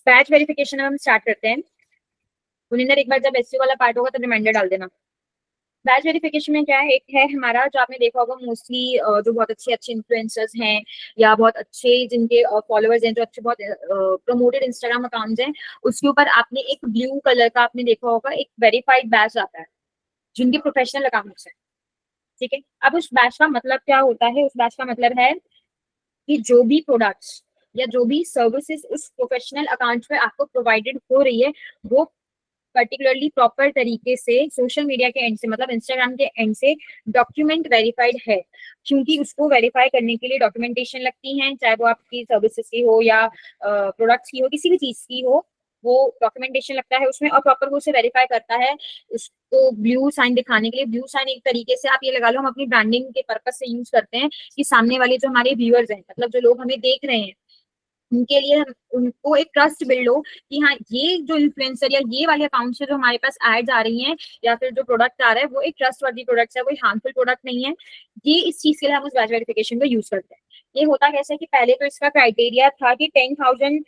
Batch verification हम start करते हैं। गुनिंदर एक बार जब एसईओ वाला पार्ट होगा तब रिमाइंडर डाल देना। बैच वेरिफिकेशन में क्या है, एक है हमारा जो आपने देखा होगा मोस्टली जो बहुत अच्छे अच्छे इन्फ्लुएंसर्स हैं या बहुत अच्छे जिनके फॉलोअर्स हैं, जो अच्छे बहुत प्रमोटेड इंस्टाग्राम अकाउंट्स हैं, उसके ऊपर आपने एक ब्लू कलर का आपने देखा होगा एक वेरीफाइड बैच आता है जिनके प्रोफेशनल अकाउंट्स हैं। ठीक है, अब उस बैच का मतलब क्या होता है? उस बैच का मतलब है कि जो भी प्रोडक्ट्स या जो भी सर्विसेज उस प्रोफेशनल अकाउंट पे आपको प्रोवाइडेड हो रही है, वो पर्टिकुलरली प्रॉपर तरीके से सोशल मीडिया के एंड से, मतलब इंस्टाग्राम के एंड से डॉक्यूमेंट वेरीफाइड है। क्योंकि उसको वेरीफाई करने के लिए डॉक्यूमेंटेशन लगती है, चाहे वो आपकी सर्विसेज की हो या प्रोडक्ट्स की हो, किसी भी चीज की हो, वो डॉक्यूमेंटेशन लगता है उसमें और प्रॉपर वो उसे वेरीफाई करता है। उसको ब्लू साइन दिखाने के लिए, ब्लू साइन एक तरीके से आप ये लगा लो हम अपनी ब्रांडिंग के पर्पज से यूज करते हैं कि सामने वाले जो हमारे व्यूअर्स हैं, मतलब जो लोग हमें देख रहे हैं, उनके लिए हम उनको एक ट्रस्ट बिल्ड हो कि हाँ ये जो इन्फ्लुएंसर या ये वाले अकाउंट से जो हमारे पास एड्स आ रही हैं या फिर जो प्रोडक्ट आ रहा है वो एक ट्रस्ट वर्दी प्रोडक्ट है, कोई हार्मफुल प्रोडक्ट नहीं है। ये इस चीज के लिए हम उस बैच वेरिफिकेशन को यूज करते हैं। ये होता कैसे कि पहले तो इसका क्राइटेरिया था कि 10,000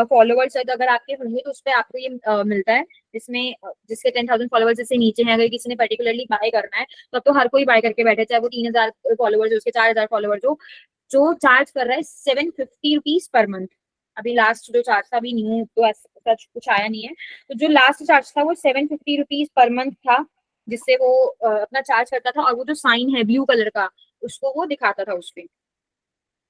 फॉलोवर्स अगर आपके होंगे तो उस पर आपको ये मिलता है। इसमें जिसके 10,000 फॉलोवर्स से नीचे हैं, अगर किसी ने पर्टिकुलरली बाय करना है तब तो हर कोई बाय करके बैठे, चाहे वो 3,000 फॉलोवर्स हो, उसके 4,000 फॉलोवर्स हो। जो चार्ज कर रहा है 750 रुपीज पर मंथ। अभी लास्ट जो चार्ज था, अभी न्यू तो ऐसा कुछ आया नहीं है, तो जो लास्ट चार्ज था वो 750 रुपीज पर मंथ था, जिससे वो अपना चार्ज करता था। और वो जो साइन है ब्लू कलर का, उसको वो दिखाता था उसपे।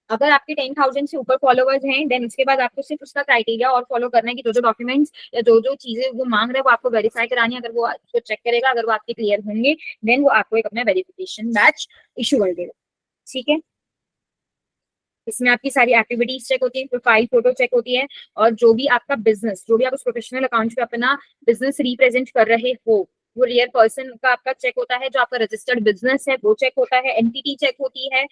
अगर आपके 10,000 से ऊपर फॉलोवर्स हैं, देन उसके बाद आपको सिर्फ उसका क्राइटेरिया और फॉलो करना है कि जो जो डॉक्यूमेंट्स या जो जो चीजें वो मांग रहे हैं वो आपको वेरीफाई करानी है। अगर वो उसको चेक करेगा, अगर वो आपके क्लियर होंगे, देन वो आपको एक अपना वेरिफिकेशन बैच इशू कर देगा। ठीक है, इसमें आपकी सारी एक्टिविटीज चेक होती है, प्रोफाइल फोटो चेक होती है, और जो भी आपका बिजनेस, जो भी आप उस प्रोफेशनल अकाउंट पे अपना बिजनेस रिप्रेजेंट कर रहे हो, वो रियल पर्सन का आपका चेक होता है। जो आपका रजिस्टर्ड बिजनेस है वो चेक होता है, एंटिटी चेक होती है,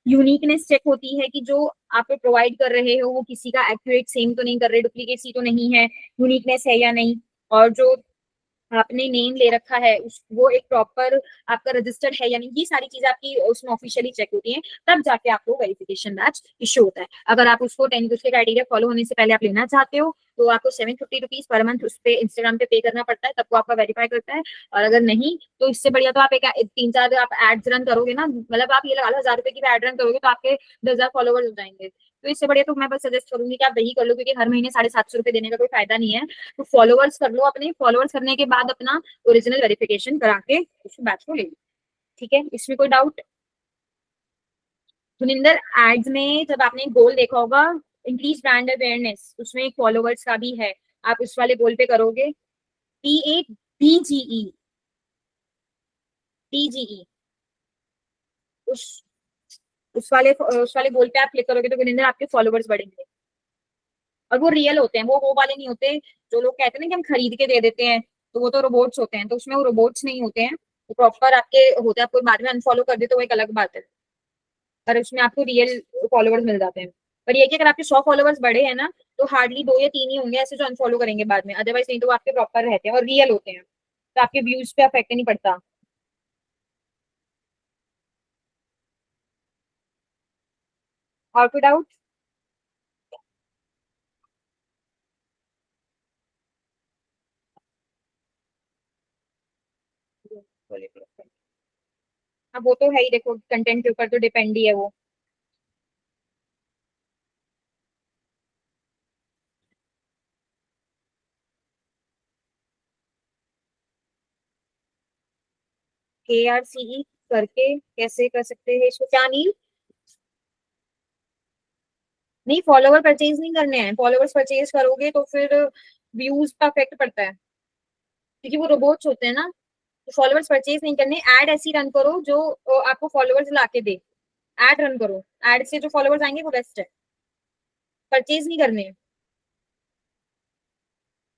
यूनिकनेस चेक होती है कि जो आप प्रोवाइड कर रहे हो वो किसी का एक्यूरेट सेम तो नहीं कर रहे, डुप्लीकेसी तो नहीं है, यूनिकनेस है या नहीं, और जो आपने नेम ले रखा है उस वो एक प्रॉपर आपका रजिस्टर्ड है या नहीं, ये सारी चीजें आपकी उसमें ऑफिशियली चेक होती हैं। तब जाके आपको वेरिफिकेशन बैच इशू होता है। अगर आप उसको 10 उसके क्राइटेरिया फॉलो होने से पहले आप लेना चाहते हो तो आपको 750 रुपीज पर मंथ उस पर इंस्टाग्राम पे करना पड़ता है, तब वो आपका वेरीफाई करता है। और अगर नहीं तो इससे बढ़िया तो आप एक 3-4 आप एड्स रन करोगे ना, मतलब आप ये लगा लो 1,000 रुपए की एड रन करोगे तो आपके 10,000 फॉलोवर्स हो जाएंगे। तो इससे बढ़िया तो मैं बस सजेस्ट करूंगी कि आप वही कर लो, क्योंकि हर महीने 750 रुपए देने का कोई फायदा नहीं है। तो फॉलोवर्स कर लो, अपने फॉलोवर्स करने के बाद अपना ओरिजिनल वेरिफिकेशन करा के उस बैच को ले लो। ठीक है, इसमें कोई डाउट? सुनिंदर, एड्स में जब आपने गोल देखा होगा इंक्रीज ब्रांड अवेयरनेस, उसमें एक फॉलोवर्स का भी है, आप उस वाले गोल पे करोगे। PABGE, TGE, उस उस वाले गोल पे आप क्लिक करोगे तो गुनिंदर आपके फॉलोवर्स बढ़ेंगे। और वो रियल होते हैं, वो वाले नहीं होते जो लोग कहते हैं ना कि हम खरीद के दे देते हैं, तो वो तो रोबोट्स होते हैं। तो उसमें वो रोबोट्स नहीं होते हैं, वो प्रॉपर आपके होते हैं। आपको बाद में अनफॉलो कर दे तो वो एक अलग बात है, पर उसमें आपको रियल फॉलोवर्स मिल जाते हैं। पर ये कि अगर आपके 100 फॉलोवर्स बढ़े हैं ना, तो हार्डली 2 या 3 ही होंगे ऐसे जो अनफॉलो करेंगे बाद में, अदरवाइज नहीं तो वो आपके प्रॉपर रहते हैं और रियल होते हैं, तो आपके व्यूज पे अफेक्ट नहीं पड़ता। और कोई डाउट? अब वो तो है ही, देखो कंटेंट के ऊपर तो डिपेंड ही है वो। KRCE करके कैसे कर सकते हैं इसको? क्या नहीं? नहीं, फॉलोवर परचेज नहीं करने हैं। फॉलोवर्स परचेज करोगे तो फिर व्यूज का इफेक्ट पड़ता है, क्योंकि वो रोबोट्स होते हैं ना। तो फॉलोवर्स परचेज नहीं करने, एड ऐसी रन करो जो आपको फॉलोवर्स ला के दे। एड रन करो, एड से जो फॉलोवर्स आएंगे वो बेस्ट है, परचेज नहीं करने हैं।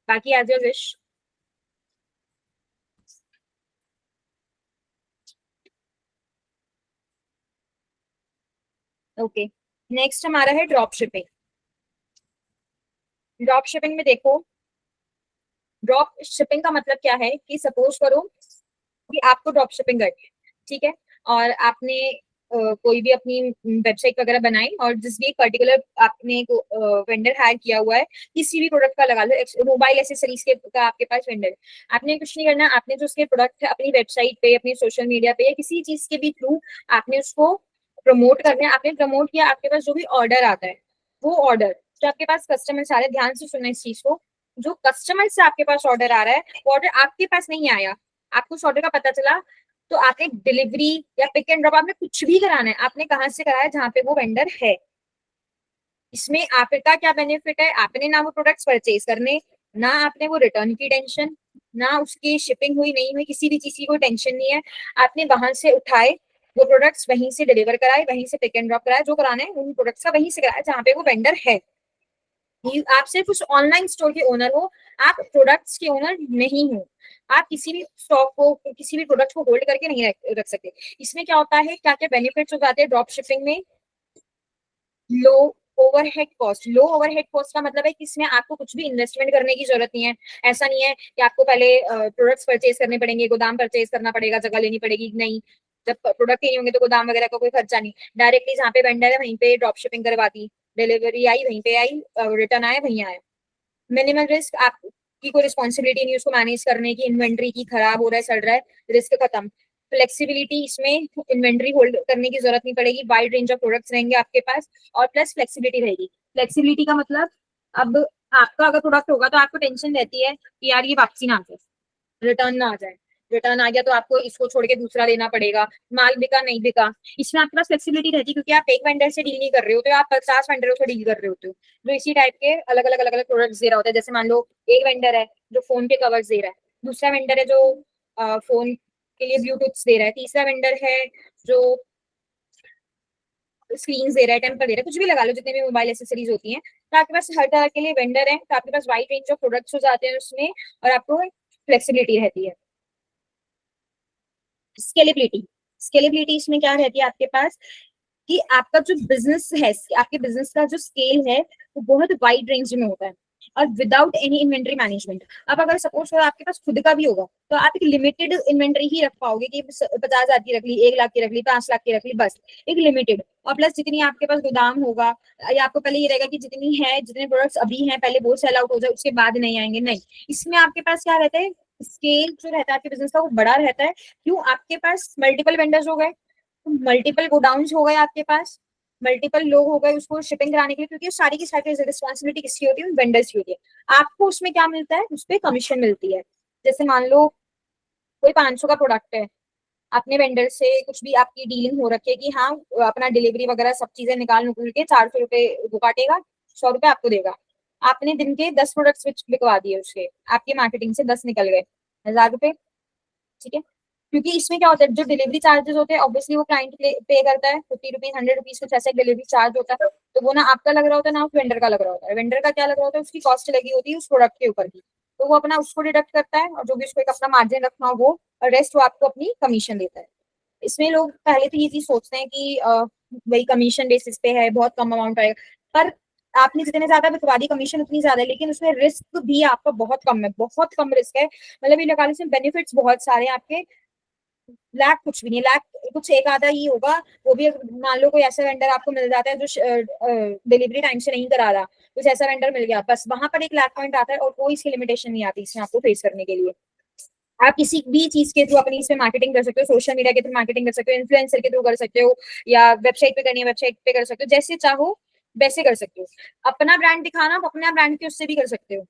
बाकी as your wish. Okay, next हमारा है ड्रॉप शिपिंग। ड्रॉप शिपिंग में देखो, ड्रॉप शिपिंग का मतलब क्या है कि सपोज करो कि आपको ड्रॉप शिपिंग करनी है, ठीक है, और आपने कोई भी अपनी वेबसाइट वगैरह बनाए और जिस भी एक पर्टिकुलर आपने वेंडर हायर किया हुआ है, किसी भी प्रोडक्ट का लगा लो, मोबाइल एसेसरीज के का आपके पास वेंडर है, आपने कुछ नहीं करना, आपने जो उसके प्रोडक्ट है अपनी वेबसाइट पे, अपनी सोशल मीडिया पे या किसी चीज के भी थ्रू आपने उसको प्रमोट करना है। आपने प्रमोट किया, आपके पास जो भी ऑर्डर आता है, वो ऑर्डर जो आपके पासकस्टमर सारे, ध्यान से सुनना इस चीज को, जो कस्टमर से आपके पास ऑर्डर आ रहा है, वो ऑर्डर आपके पास नहीं आया, आपको उस ऑर्डर का पता चला, तो आपने डिलीवरी या पिक एंड ड्रॉप, आपने कुछ भी कराना है, आपने कहाँ से कराया, जहाँ पे वो वेंडर है। इसमें आपका क्या बेनिफिट है, आपने ना वो प्रोडक्ट्स परचेज करने, ना आपने वो रिटर्न की टेंशन, ना उसकी शिपिंग हुई नहीं हुई, किसी भी चीज की कोई टेंशन नहीं है। आपने वहां से उठाए वो प्रोडक्ट्स, वहीं से डिलीवर कराए, वहीं से पिक एंड ड्रॉप कराए, जो कराना है उन प्रोडक्ट्स का वहीं से कराए जहाँ पे वो वेंडर है। आप सिर्फ उस ऑनलाइन स्टोर के ओनर हो, आप प्रोडक्ट्स के ओनर नहीं हो। आप किसी भी स्टॉक को, किसी भी प्रोडक्ट को होल्ड करके नहीं रख सकते। इसमें क्या होता है, क्या क्या बेनिफिट्स हो जाते हैं ड्रॉप शिपिंग में, लो ओवरहेड कॉस्ट। लो ओवरहेड कॉस्ट का मतलब है कि इसमें आपको कुछ भी इन्वेस्टमेंट करने की जरूरत नहीं है। ऐसा नहीं है कि आपको पहले प्रोडक्ट्स परचेज करने पड़ेंगे, गोदाम परचेज करना पड़ेगा, जगह लेनी पड़ेगी, नहीं। जब प्रोडक्ट नहीं होंगे तो गोदाम वगैरह का कोई खर्चा नहीं, डायरेक्टली जहाँ पे वेंडर है वहीं पे ड्रॉप शिपिंग करवा दी, डिलीवरी आई वहीं पे आई, रिटर्न आया वहीं आया। मिनिमल रिस्क, आपकी कोई रिस्पॉन्सिबिलिटी नहीं उसको मैनेज करने की, इन्वेंट्री की खराब हो रहा है, सड़ रहा है, रिस्क खत्म। फ्लेक्सिबिलिटी, इसमें इन्वेंट्री होल्ड करने की जरूरत नहीं पड़ेगी, वाइड रेंज ऑफ प्रोडक्ट्स रहेंगे आपके पास, और प्लस फ्लेक्सिबिलिटी रहेगी। फ्लेक्सिबिलिटी का मतलब, अब आपका अगर प्रोडक्ट होगा तो आपको टेंशन रहती है कि यार ये वापसी ना आ जाए, रिटर्न ना आ जाए, रिटर्न आ गया तो आपको इसको छोड़ के दूसरा लेना पड़ेगा, माल बिका नहीं बिका। इसमें आपके पास फ्लेक्सिबिलिटी रहती है, क्योंकि आप एक वेंडर से डील नहीं कर रहे होते, आप 50 वेंडरों से डील कर रहे होते हो, जो इसी टाइप के अलग अलग प्रोडक्ट्स दे रहा होता है। जैसे मान लो एक वेंडर है जो फोन के कवर्स दे रहा है, दूसरा वेंडर है जो फोन के लिए ब्लूटूथ दे रहा है, तीसरा वेंडर है जो स्क्रीन दे रहा है, टेम्पर दे रहा है, कुछ भी लगा लो, जितने भी मोबाइल एसेसरीज होती हैं, तो आपके पास हर तरह के लिए वेंडर है, तो आपके पास वाइड रेंज ऑफ प्रोडक्ट्स हो जाते हैं उसमें, और आपको फ्लेक्सिबिलिटी रहती है। स्केलेबिलिटी, स्केलेबिलिटी इसमें क्या रहती है आपके पास, कि आपका जो बिजनेस है, आपके बिजनेस का जो स्केल है, वो बहुत वाइड रेंज में होता है, और विदाउट एनी इन्वेंट्री मैनेजमेंट। अब अगर सपोज करो आपके पास खुद का भी होगा, तो आप एक लिमिटेड इन्वेंट्री ही रख पाओगे, कि 50,000 की रख ली, 1 लाख की रख ली, 5 लाख की रख ली, बस एक लिमिटेड। और प्लस जितनी आपके पास गोदाम होगा, या आपको पहले ये रहेगा कि जितनी है, जितने प्रोडक्ट्स अभी हैं पहले वो सेल आउट हो जाए, उसके बाद नहीं आएंगे, नहीं। इसमें आपके पास क्या रहता है, स्केल जो रहता है आपके बिजनेस का वो बड़ा रहता है। क्यों, आपके पास मल्टीपल वेंडर्स हो गए, मल्टीपल गोडाउन हो गए आपके पास, मल्टीपल लोग हो गए उसको शिपिंग कराने के लिए, क्योंकि सारी की सारी रिस्पॉन्सिबिलिटी किसकी होती है, वेंडर्स की होती है। आपको उसमें क्या मिलता है, उस पर कमीशन मिलती है। जैसे मान लो कोई 500 का प्रोडक्ट है, अपने वेंडर से कुछ भी आपकी डीलिंग हो रखी है कि हाँ अपना डिलीवरी वगैरह सब चीजें निकाल निकल के 400 रुपए वो काटेगा, 100 रुपए आपको देगा। आपने दिन के 10 प्रोडक्ट्स बिकवा दिए उसके, आपकी मार्केटिंग से 10 निकल गए, 1,000 रुपए, ठीक है। क्योंकि इसमें क्या होता है, जो डिलीवरी चार्जेस होते हैं ऑब्वियसली वो क्लाइंट पे करता है, 50 रुपीज, 100 रुपीज कुछ ऐसा डिलीवरी चार्ज होता है, तो वो ना आपका लग रहा होता है ना उस वेंडर का लग रहा होता है। वेंडर का क्या लग रहा होता है, उसकी कॉस्ट लगी होती है उस प्रोडक्ट के ऊपर की, तो वो अपना उसको डिडक्ट करता है, और जो भी उसको एक अपना मार्जिन रखना हो वो, और रेस्ट वो आपको अपनी कमीशन देता है। इसमें लोग पहले तो ये चीज सोचते हैं कि वही कमीशन बेसिस पे है, बहुत कम अमाउंट आएगा, पर आपने जितने ज्यादा बिकवा दी कमीशन उतनी ज्यादा है, लेकिन उसमें रिस्क भी आपका बहुत कम है, बहुत कम रिस्क है। मतलब ये लगा लो, इसमें बेनिफिट्स बहुत सारे हैं आपके, लाख कुछ भी नहीं, लाख कुछ एक आधा ही होगा। वो भी मान लो कोई ऐसा वेंडर आपको मिल जाता है जो डिलीवरी टाइम से नहीं करा रहा, कुछ ऐसा वेंडर मिल गया, बस वहां पर 1 लाख पॉइंट आता है, और कोई इसकी लिमिटेशन नहीं आती इसमें आपको फेस करने के लिए। आप किसी भी चीज के थ्रू अपनी इसमें मार्केटिंग कर सकते हो, सोशल मीडिया के थ्रू मार्केटिंग कर सकते हो, इन्फ्लुएंसर के थ्रू कर सकते हो, या वेबसाइट पे करनी है वेबसाइट पे कर सकते हो, जैसे चाहो वैसे कर सकते हो। अपना ब्रांड दिखाना, आप अपना ब्रांड के उससे भी कर सकते हो।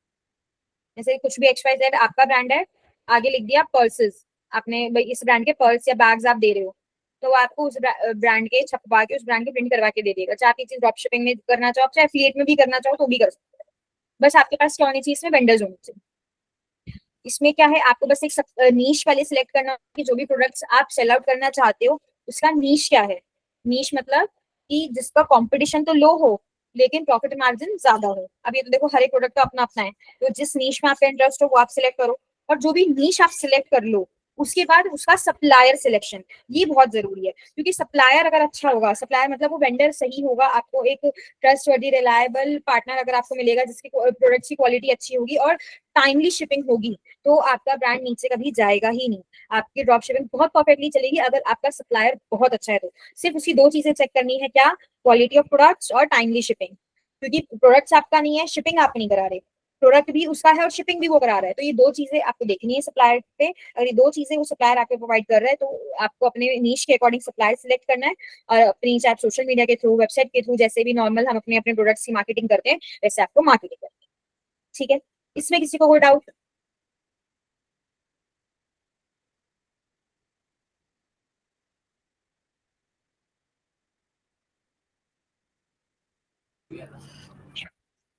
जैसे कुछ भी XYZ आपका ब्रांड है, आगे लिख दिया पर्सेस, आपने भाई इस ब्रांड के पर्स या बैग्स आप दे रहे हो, तो वो आपको उस ब्रांड के छपवा के, उस ब्रांड के प्रिंट करवा के दे देगा। चाहे आप ये चीज ड्रॉप शिपिंग में करना चाहो, चाहे एफिलिएट में भी करना चाहो तो भी कर सकते हो। बस आपके पास क्या होनी चाहिए, इसमें वेंडर्स होने चाहिए। इसमें क्या है, आपको बस एक नीश वाले सिलेक्ट करना कि जो भी प्रोडक्ट्स आप सेल आउट करना चाहते हो उसका नीश क्या है। नीश मतलब कि जिसका कंपटीशन तो लो हो लेकिन प्रॉफिट मार्जिन ज्यादा हो। अब ये तो देखो हर एक प्रोडक्ट का अपना अपना है, तो जिस नीश में आपका इंटरेस्ट हो वो आप सिलेक्ट करो, और जो भी नीश आप सिलेक्ट कर लो उसके बाद उसका सप्लायर सिलेक्शन, ये बहुत जरूरी है, क्योंकि सप्लायर अगर अच्छा होगा, सप्लायर मतलब वो वेंडर सही होगा, आपको एक ट्रस्टवर्दी रिलायबल पार्टनर अगर आपको मिलेगा जिसकी प्रोडक्ट्स की क्वालिटी अच्छी होगी और टाइमली शिपिंग होगी, तो आपका ब्रांड नीचे कभी जाएगा ही नहीं। आपकी ड्रॉप शिपिंग बहुत परफेक्टली चलेगी अगर आपका सप्लायर बहुत अच्छा है। तो सिर्फ उसी दो चीजें चेक करनी है, क्या? क्वालिटी ऑफ प्रोडक्ट्स और टाइमली शिपिंग। क्योंकि प्रोडक्ट्स आपका नहीं है, शिपिंग आप नहीं करा रहे, प्रोडक्ट भी उसका है और शिपिंग भी वो करा रहा है, तो ये दो चीजें आपको देखनी है सप्लायर पे। अगर ये दो चीजें वो सप्लायर आपको प्रोवाइड कर रहा है, तो आपको अपने नीश के अकॉर्डिंग सप्लायर सिलेक्ट करना है, और अपनी चाहे सोशल मीडिया के थ्रू, वेबसाइट के थ्रू, जैसे भी नॉर्मल हम अपने अपने प्रोडक्ट्स की मार्केटिंग करते हैं, वैसे आपको मार्केटिंग करनी है। ठीक है, इसमें किसी को कोई डाउट?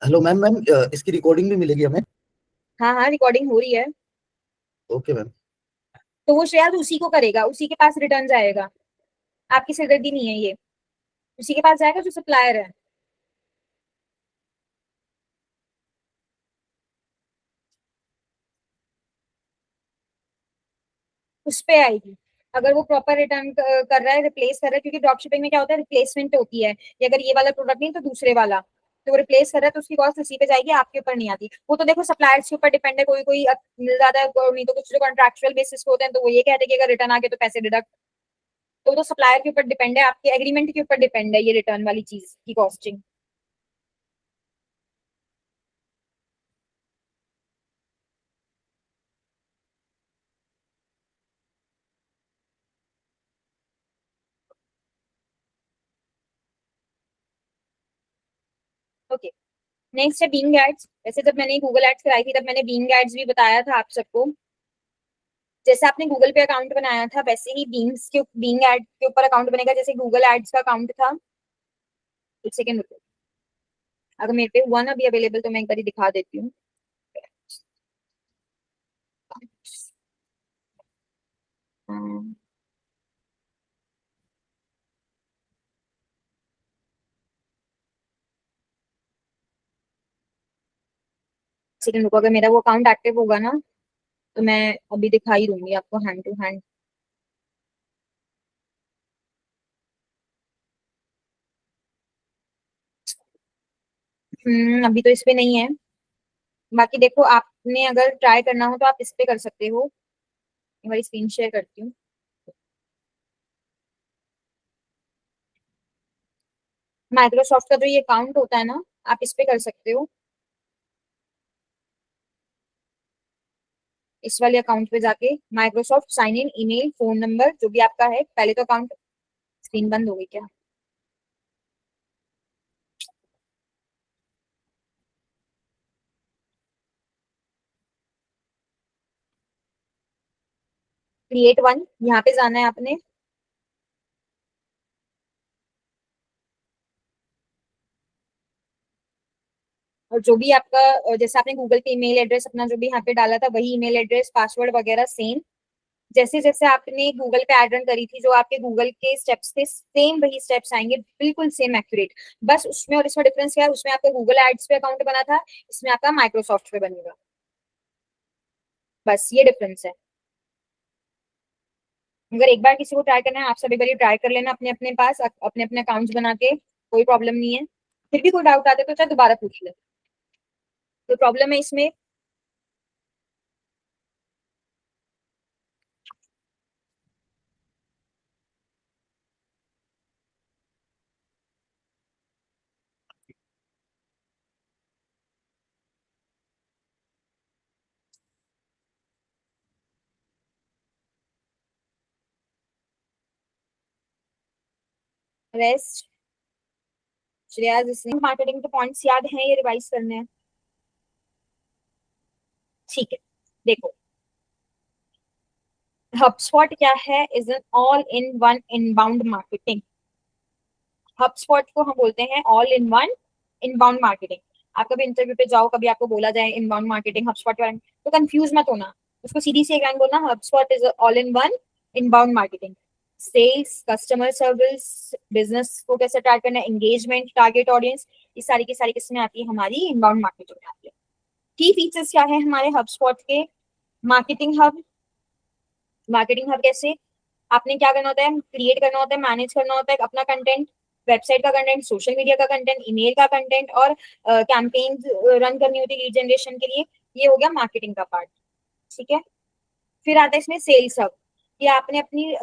Hello ma'am. मैम इसकी रिकॉर्डिंग भी मिलेगी हमें? हाँ हाँ, रिकॉर्डिंग हो रही है। Okay ma'am. तो वो शायद उसी को करेगा, उसी के पास रिटर्न जाएगा, आपकी सिरदर्दी नहीं है ये, उसी के पास जाएगा जो सप्लायर है। उस पे आएगी, अगर वो प्रॉपर रिटर्न कर रहा है, रिप्लेस कर रहा है, क्योंकि ड्रॉप शिपिंग में क्या होता है, रिप्लेसमेंट होती है, कि अगर ये वाला प्रोडक्ट नहीं तो दूसरे वाला, तो वो रिप्लेस कर रहा है तो उसकी कॉस्ट उसी पे जाएगी, आपके ऊपर नहीं आती। वो तो देखो सप्लायर्स के ऊपर डिपेंड है, कोई कोई मिल जाता है, नहीं तो कुछ जो कॉन्ट्रेक्चुअल बेसिस पे होते हैं तो वो ये कहते हैं कि अगर रिटर्न आ गया तो पैसे डिडक्ट। तो सप्लायर के ऊपर डिपेंड है, आपके एग्रीमेंट के ऊपर डिपेंड है ये रिटर्न वाली चीज की कॉस्टिंग। ओके, नेक्स्ट है बीइंग एड्स। वैसे जब मैंने गूगल एड्स कराई थी तब मैंने बीइंग एड्स भी बताया था आप सबको। जैसे आपने गूगल पे अकाउंट बनाया था, वैसे ही बीइंग एड के ऊपर अकाउंट बनेगा, जैसे गूगल एड्स का अकाउंट था। एक सेकेंड रुको, अगर मेरे पे हुआ ना अभी अवेलेबल तो मैं एक बार दिखा देती हूँ। सेकेंड रुको, अगर मेरा वो अकाउंट एक्टिव होगा ना तो मैं अभी दिखा ही दूंगी आपको हैंड टू हैंड। अभी तो इस पे नहीं है। बाकी देखो, आपने अगर ट्राई करना हो तो आप इस पे कर सकते हो। एक बार स्क्रीन शेयर करती हूँ। माइक्रोसॉफ्ट का जो ये अकाउंट होता है ना, आप इस पे कर सकते हो, इस वाले अकाउंट पे जाके Microsoft sign in, email, phone number जो भी आपका है। पहले तो अकाउंट, स्क्रीन बंद हो गई क्या? क्रिएट वन, यहाँ पे जाना है आपने। और जो भी आपका जैसे आपने गूगल पे ईमेल एड्रेस अपना जो भी यहाँ पे डाला था, वही ईमेल एड्रेस, पासवर्ड वगैरह सेम। जैसे जैसे आपने गूगल पे एड रन करी थी, जो आपके गूगल के स्टेप्स थे, सेम वही स्टेप्स आएंगे, बिल्कुल सेम एक्यूरेट। बस उसमें और इसमें डिफरेंस क्या है, उसमें आपका गूगल एड्स पे अकाउंट बना था, इसमें आपका माइक्रोसॉफ्ट पे बनेगा। बस ये डिफरेंस है। अगर एक बार किसी को ट्राई करना है, आप सभी बार ट्राई कर लेना अपने अपने पास, अपने अपने अकाउंट्स बना के, कोई प्रॉब्लम नहीं है। फिर भी कोई डाउट आते तो चाहे दोबारा पूछ ले, कोई प्रॉब्लम है इसमें? रेस्ट, श्रेया जिसने मार्केटिंग के पॉइंट्स याद हैं, ये रिवाइज करने हैं। ठीक है, देखो, HubSpot क्या है? Is an all in one inbound marketing. HubSpot को हम बोलते हैं all in one inbound marketing. आप कभी इंटरव्यू पे जाओ, कभी आपको बोला जाए इनबाउंड मार्केटिंग HubSpot के बारे में, तो कंफ्यूज मत होना, उसको सीधी सी एक लाइन बोलना, HubSpot is all in one inbound marketing. Sales, customer service, business को कैसे ट्रैक करना, एंगेजमेंट, टारगेट ऑडियंस, ये सारी की सारी किस्में आती है हमारी इनबाउंड मार्केटिंग में आती है। की फीचर्स क्या है हमारे HubSpot के? मार्केटिंग हब, मार्केटिंग हब कैसे, आपने क्या करना होता है, क्रिएट करना होता है, मैनेज करना होता है अपना कंटेंट, वेबसाइट का कंटेंट, सोशल मीडिया का कंटेंट, ईमेल का कंटेंट, और कैंपेन रन करनी होती है लीड जनरेशन के लिए। ये हो गया मार्केटिंग का पार्ट। ठीक है। फिर आता है इसमें सेल्स हब, कि आपने अपनी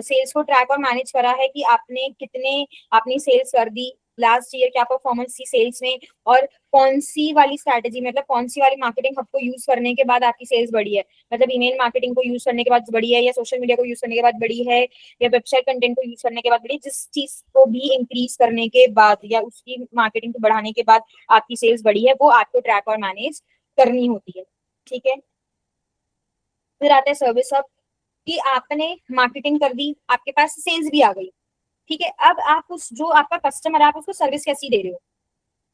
सेल्स को ट्रैक और मैनेज करा है कि आपने कितने आपने सेल्स कर दी, लास्ट ईयर क्या परफॉर्मेंस थी सेल्स में, और कौन सी वाली स्ट्रैटेजी, मतलब कौन सी वाली मार्केटिंग हब को यूज करने के बाद आपकी सेल्स बढ़ी है, मतलब ईमेल मार्केटिंग को यूज करने के बाद बढ़ी है, या सोशल मीडिया को यूज करने के बाद बढ़ी है, या वेबसाइट कंटेंट को यूज करने के बाद बढ़ी, जिस चीज को भी इंक्रीज करने के बाद या उसकी मार्केटिंग को बढ़ाने के बाद आपकी सेल्स बढ़ी है, वो आपको ट्रैक और मैनेज करनी होती है। ठीक है। फिर आता है सर्विस हब, कि आपने मार्केटिंग कर दी, आपके पास सेल्स भी आ गई। ठीक है। अब आप उस जो आपका कस्टमर है, आप उसको सर्विस कैसी दे रहे हो,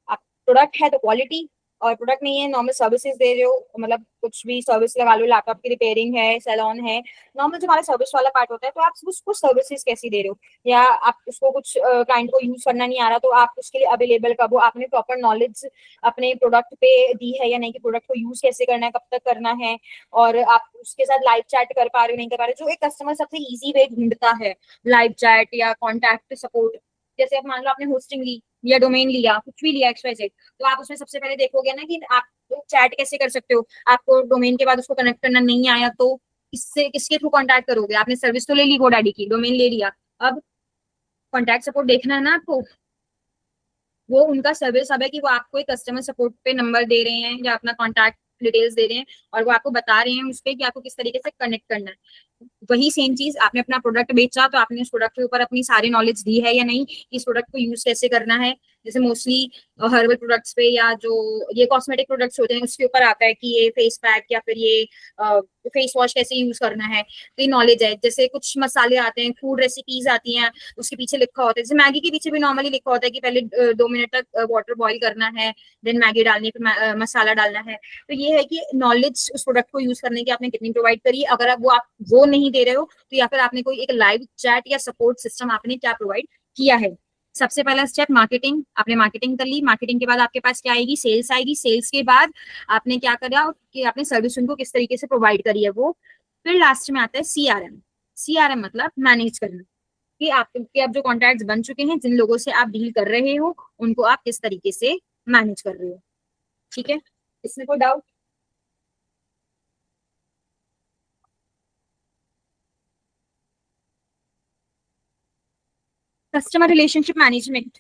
आप प्रोडक्ट है तो क्वालिटी, और प्रोडक्ट नहीं है नॉर्मल सर्विसेज दे रहे हो, मतलब कुछ भी सर्विस लगा लो, लैपटॉप की रिपेयरिंग है, सैलून है, नॉर्मल जो हमारा सर्विस वाला पार्ट होता है, तो आप उसको सर्विसेज कैसी दे रहे हो, या आप उसको कुछ क्लाइंट को यूज करना नहीं आ रहा, तो आप उसके लिए अवेलेबल कब हो, आपने प्रॉपर नॉलेज अपने प्रोडक्ट पे दी है या नहीं, कि प्रोडक्ट को यूज कैसे करना है, कब तक करना है, और आप उसके साथ लाइव चैट कर पा रहे हो नहीं कर पा रहे हो, जो एक कस्टमर सबसे इजी वे ढूंढता है, लाइव चैट या कॉन्टैक्ट सपोर्ट। जैसे आप मान लो आपने होस्टिंग ली या डोमेन लिया, कुछ भी लिया XYZ, तो आप उसमें सबसे पहले देखोगे ना कि आप चैट कैसे कर सकते हो, आपको डोमेन के बाद उसको कनेक्ट करना नहीं आया तो इससे किसके थ्रू कांटेक्ट करोगे, आपने सर्विस तो ले ली GoDaddy की, डोमेन ले लिया, अब कॉन्टैक्ट सपोर्ट देखना है ना आपको, वो उनका सर्विस अब है कि वो आपको एक कस्टमर सपोर्ट पे नंबर दे रहे हैं या अपना कॉन्टैक्ट डिटेल्स दे रहे हैं, और वो आपको बता रहे हैं उस पर कि आपको किस तरीके से कनेक्ट करना है। वही सेम चीज आपने अपना प्रोडक्ट बेचा, तो आपने उस प्रोडक्ट के ऊपर अपनी सारी नॉलेज दी है या नहीं, इस प्रोडक्ट को यूज कैसे करना है। जैसे मोस्टली हर्बल प्रोडक्ट्स पे या जो ये कॉस्मेटिक प्रोडक्ट्स होते हैं उसके ऊपर आता है कि ये फेस पैक या फिर ये फेस वॉश कैसे यूज करना है, तो ये नॉलेज है। जैसे कुछ मसाले आते हैं, फूड रेसिपीज आती हैं, उसके पीछे लिखा होता है, जैसे मैगी के पीछे भी नॉर्मली लिखा होता है कि पहले 2 मिनट तक वाटर बॉईल करना है, देन मैगी डालनी है, फिर मसाला डालना है। तो ये है कि नॉलेज उस प्रोडक्ट को यूज करने की आपने कितनी प्रोवाइड करी है, अगर आप वो नहीं दे रहे हो, तो या फिर आपने कोई एक लाइव चैट या सपोर्ट सिस्टम आपने क्या प्रोवाइड किया है। सबसे पहला स्टेप मार्केटिंग, आपने मार्केटिंग कर ली, मार्केटिंग के बाद आपके पास क्या आएगी, सेल्स आएगी, सेल्स के बाद आपने क्या करा कि आपने सर्विस उनको किस तरीके से प्रोवाइड करी है वो। फिर लास्ट में आता है CRM। CRM मतलब मैनेज करना, कि आपके अब जो कॉन्टैक्ट्स बन चुके हैं, जिन लोगों से आप डील कर रहे हो, उनको आप किस तरीके से मैनेज कर रहे हो। ठीक है। इसमें कोई डाउट? कस्टमर रिलेशनशिप मैनेजमेंट,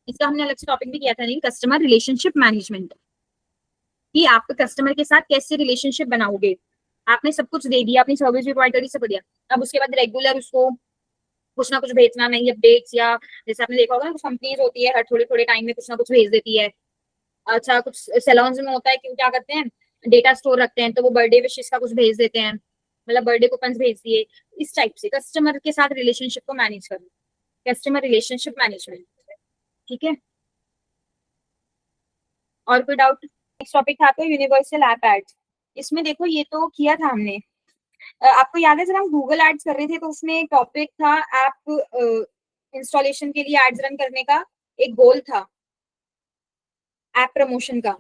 इसका हमने अलग से टॉपिक भी किया था, नहीं, कस्टमर रिलेशनशिप मैनेजमेंट, कि आप कस्टमर के साथ कैसे रिलेशनशिप बनाओगे। आपने सब कुछ दे दिया, अपनी सर्विस भी प्रोवाइड करी, सब बढ़िया, अब उसके बाद रेगुलर उसको कुछ ना कुछ भेजना, नहीं अपडेट्स, या जैसे आपने देखा होगा ना कुछ कंपनीज होती है हर थोड़े थोड़े टाइम में कुछ ना कुछ भेज देती है। अच्छा, कुछ सैलून्स में होता है कि वो क्या करते हैं, डेटा स्टोर रखते हैं, तो वो बर्थडे विशेस का कुछ भेज देते हैं, मतलब बर्थडे कूपन भेज दिए। इस टाइप से कस्टमर के साथ रिलेशनशिप को मैनेज करना, कस्टमर रिलेशनशिप मैनेजमेंट। ठीक है। और कोई डाउट? नेक्स्ट टॉपिक था आपका यूनिवर्सल ऐप एड्स। इसमें देखो ये तो किया था हमने, आपको याद है जब हम गूगल एड्स कर रहे थे तो उसमें एक टॉपिक था ऐप इंस्टॉलेशन के लिए एड्स रन करने का, एक गोल था ऐप प्रमोशन का।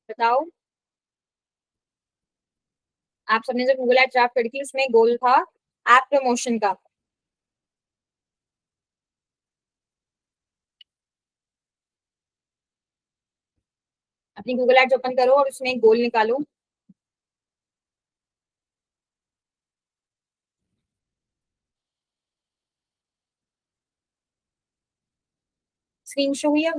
बताओ। आप सबने जब गूगल एड्स ड्राफ्ट करी थी उसमें गोल था ऐप प्रमोशन का। अपनी गूगल एड्स ओपन करो और उसमें एक गोल निकालो। स्क्रीन शो हुई है?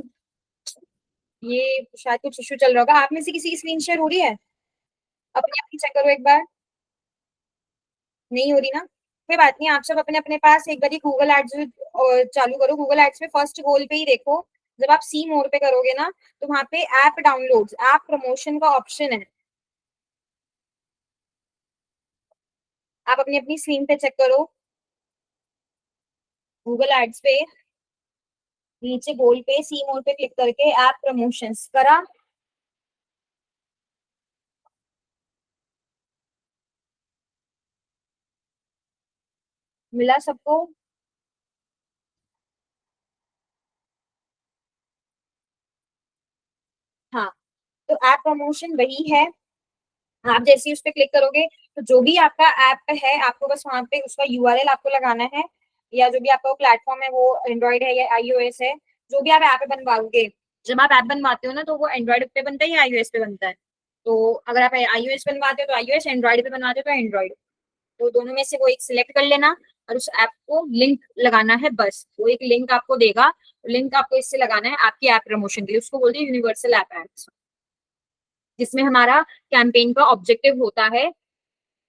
ये शायद कुछ इशू चल रहा होगा, आप में से किसी की स्क्रीन शेयर हो रही है? अपने आप की चेक करो एक बार। नहीं हो रही ना, कोई बात नहीं, आप सब अपने अपने पास एक बार गूगल एड्स चालू करो, गूगल एड्स में फर्स्ट गोल पे ही देखो। जब आप सी मोड पे करोगे ना, तो वहां पे ऐप डाउनलोड्स ऐप प्रमोशन का ऑप्शन है। आप अपनी अपनी स्क्रीन पे चेक करो, गूगल एड्स पे नीचे गोल पे सी मोड पे क्लिक करके ऐप प्रमोशंस करा। मिला सबको? तो ऐप प्रमोशन वही है, आप जैसे ही उस पर क्लिक करोगे तो जो भी आपका ऐप है आपको बस वहां पे उसका यूआरएल आपको लगाना है, या जो भी आपका प्लेटफॉर्म है वो एंड्रॉइड है या आईओएस है, जो भी आप ऐप बनवाओगे, जब आप ऐप बनवाते हो ना तो वो एंड्रॉइड पे बनता है या आईओएस पे बनता है। तो अगर आप आईओएस बनवाते हो तो आईओएस, एंड्रॉइड पे बनवाते हो तो एंड्रॉइड, तो दोनों में से वो एक सिलेक्ट कर लेना और उस ऐप को लिंक लगाना है। बस वो एक लिंक आपको देगा, लिंक आपको इससे लगाना है आपकी ऐप प्रमोशन के लिए, उसको बोलते हैं यूनिवर्सल ऐप एड्स, जिसमें हमारा कैंपेन का ऑब्जेक्टिव होता है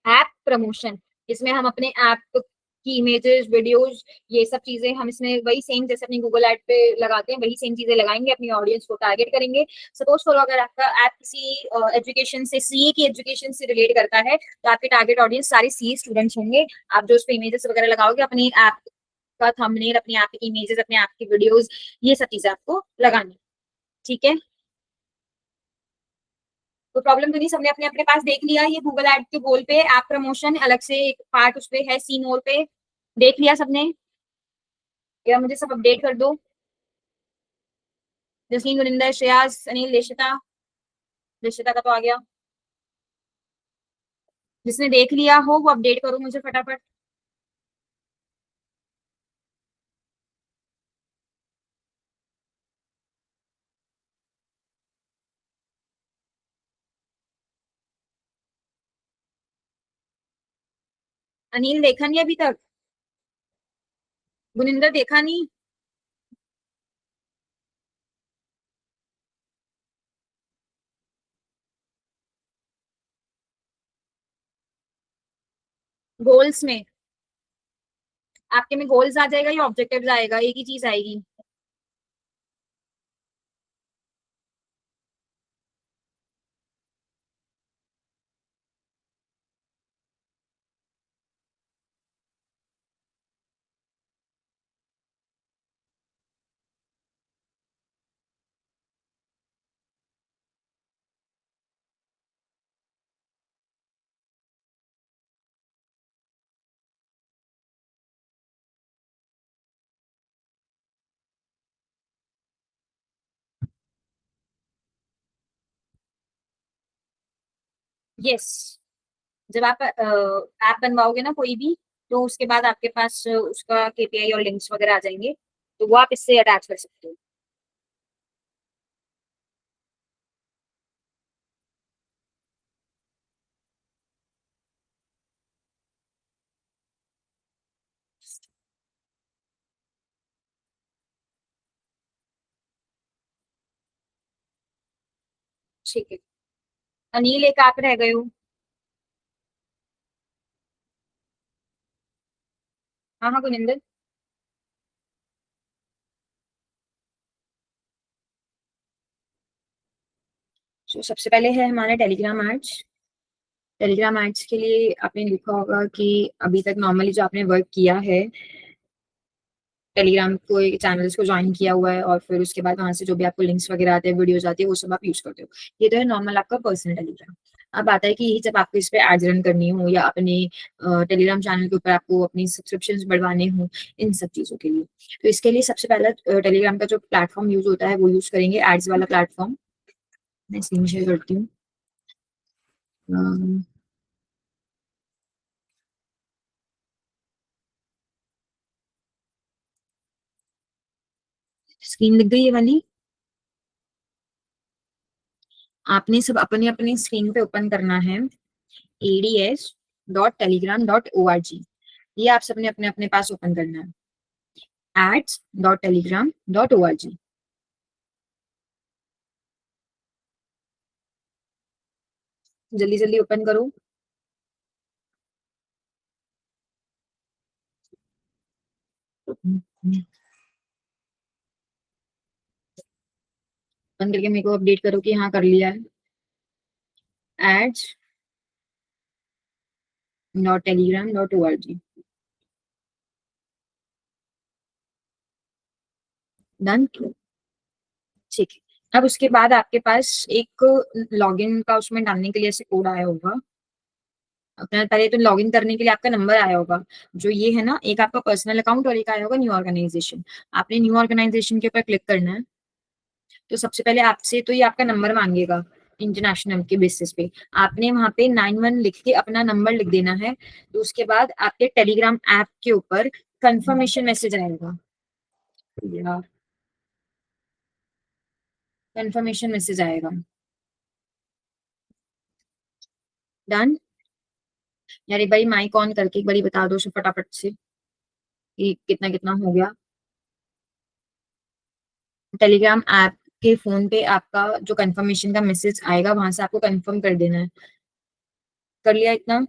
ऐप प्रमोशन। इसमें हम अपने ऐप की इमेजेस, वीडियोस, ये सब चीजें हम इसमें वही सेम जैसे अपनी गूगल ऐड पे लगाते हैं वही सेम चीजें लगाएंगे, अपनी ऑडियंस को टारगेट करेंगे। सपोज करो अगर आपका ऐप किसी एजुकेशन से, सीए की एजुकेशन से रिलेट करता है तो आपके टारगेट ऑडियंस सारे सीए स्टूडेंट्स होंगे। आप जो उस पर इमेजेस वगैरह लगाओगे, अपनी ऐप का थंबनेल, अपनी ऐप की इमेजेस, अपने ऐप की वीडियोस, ये सब चीजें आपको लगानी, ठीक है। तो प्रॉब्लम तो नहीं, सबने अपने अपने पास देख लिया ये गूगल एड के गोल पे ऐप प्रमोशन अलग से एक पार्ट उस पे है, सी मोर पे देख लिया सबने, या मुझे सब अपडेट कर दो। जसलीन, गुरिंदर, श्रेयास, अनिल, देशिता, देशिता का तो आ गया, जिसने देख लिया हो वो अपडेट करो मुझे फटाफट। अनिल देखा नहीं अभी तक, गुनिंदर देखा नहीं, गोल्स में आपके में गोल्स आ जाएगा या ऑब्जेक्टिव्स आएगा, एक ही चीज आएगी। यस, जब आप ऐप बनवाओगे ना कोई भी, तो उसके बाद आपके पास उसका केपीआई और लिंक्स वगैरह आ जाएंगे, तो वो आप इससे अटैच कर सकते हो। ठीक है, अनिल एक आप रह गए हो। हाँ हाँ गुनिंदर। तो सबसे पहले है हमारा टेलीग्राम एड्स। टेलीग्राम एड्स के लिए आपने लिखा होगा कि अभी तक नॉर्मली जो आपने वर्क किया है, टेलीग्राम को चैनल्स को ज्वाइन किया हुआ है और फिर उसके बाद वहां से जो भी आपको लिंक्स वगैरह आते हैं, वीडियोस आती है, वो सब आप यूज करते हो। ये तो है नॉर्मल आपका पर्सनल टेलीग्राम। अब आता है कि यही जब आपको इस पे एड्स रन करनी हो या अपने टेलीग्राम चैनल के ऊपर आपको अपनी सब्सक्रिप्शन बढ़वाने हो, इन सब चीजों के लिए, तो इसके लिए सबसे पहला टेलीग्राम का जो प्लेटफॉर्म यूज होता है वो यूज करेंगे, एड्स वाला प्लेटफॉर्म। मैं स्क्रीन शेयर करती हूँ। स्क्रीन दिख गई ये वाली, आपने सब अपने अपने स्क्रीन पे ओपन करना है ads.telegram.org, ये आप सबने अपने अपने पास ओपन करना है ads.telegram.org। जल्दी जल्दी ओपन करो। ओपन करके मेरे को अपडेट करो कि हाँ कर लिया है। ads.telegram.org, done. ठीक है, अब उसके बाद आपके पास एक लॉगिन का उसमें डालने के लिए ऐसे कोड आया होगा। अपना पहले तो लॉगिन करने के लिए आपका नंबर आया होगा, जो ये है ना, एक आपका पर्सनल अकाउंट और एक आया होगा न्यू ऑर्गेनाइजेशन। आपने न्यू ऑर्गेनाइजेशन के ऊपर क्लिक करना है, तो सबसे पहले आपसे तो ये आपका नंबर मांगेगा, इंटरनेशनल के बेसिस पे आपने वहां पे 91 लिख के अपना नंबर लिख देना है। तो उसके बाद आपके टेलीग्राम ऐप के ऊपर कंफर्मेशन मैसेज आएगा, कंफर्मेशन मैसेज आएगा। डन। यार एक बारी माइक ऑन करके एक बारी बता दो फटाफट से कि कितना कितना हो गया। टेलीग्राम ऐप के फोन पे आपका जो कंफर्मेशन का मैसेज आएगा वहां से आपको कंफर्म कर देना है। कर लिया इतना?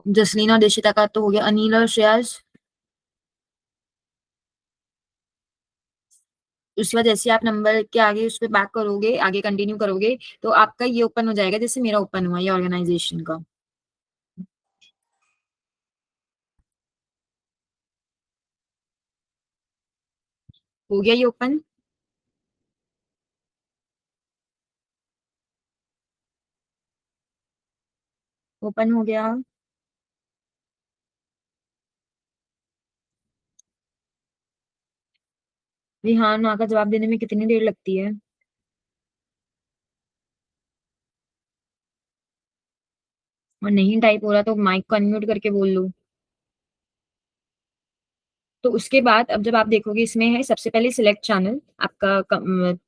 जसलीन और दिशिता का तो हो गया। अनिल और श्रेयास, उसके बाद जैसे आप नंबर के आगे उस पर बैक करोगे, आगे कंटिन्यू करोगे, तो आपका ये ओपन हो जाएगा जैसे मेरा ओपन हुआ ये ऑर्गेनाइजेशन का। हो गया ये ओपन? ओपन हो गया। हाँ ना का जवाब देने में कितनी देर लगती है? और नहीं टाइप हो रहा तो माइक को अनम्यूट करके बोल लो। तो उसके बाद अब जब आप देखोगे इसमें है सबसे पहले सिलेक्ट चैनल, आपका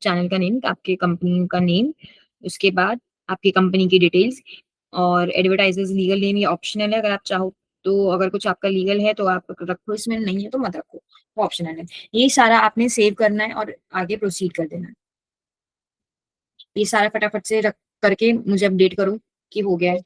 चैनल का नेम, आपके कंपनी का नेम, उसके बाद आपकी कंपनी की डिटेल्स, और एडवर्टाइजर्स लीगल नेम ये ऑप्शनल है अगर आप चाहो तो। अगर कुछ आपका लीगल है तो आप रखो, इसमें नहीं है तो मत रखो, वो ऑप्शनल है। ये सारा आपने सेव करना है और आगे प्रोसीड कर देना है। ये सारा फटाफट से रख करके मुझे अपडेट करो कि हो गया है।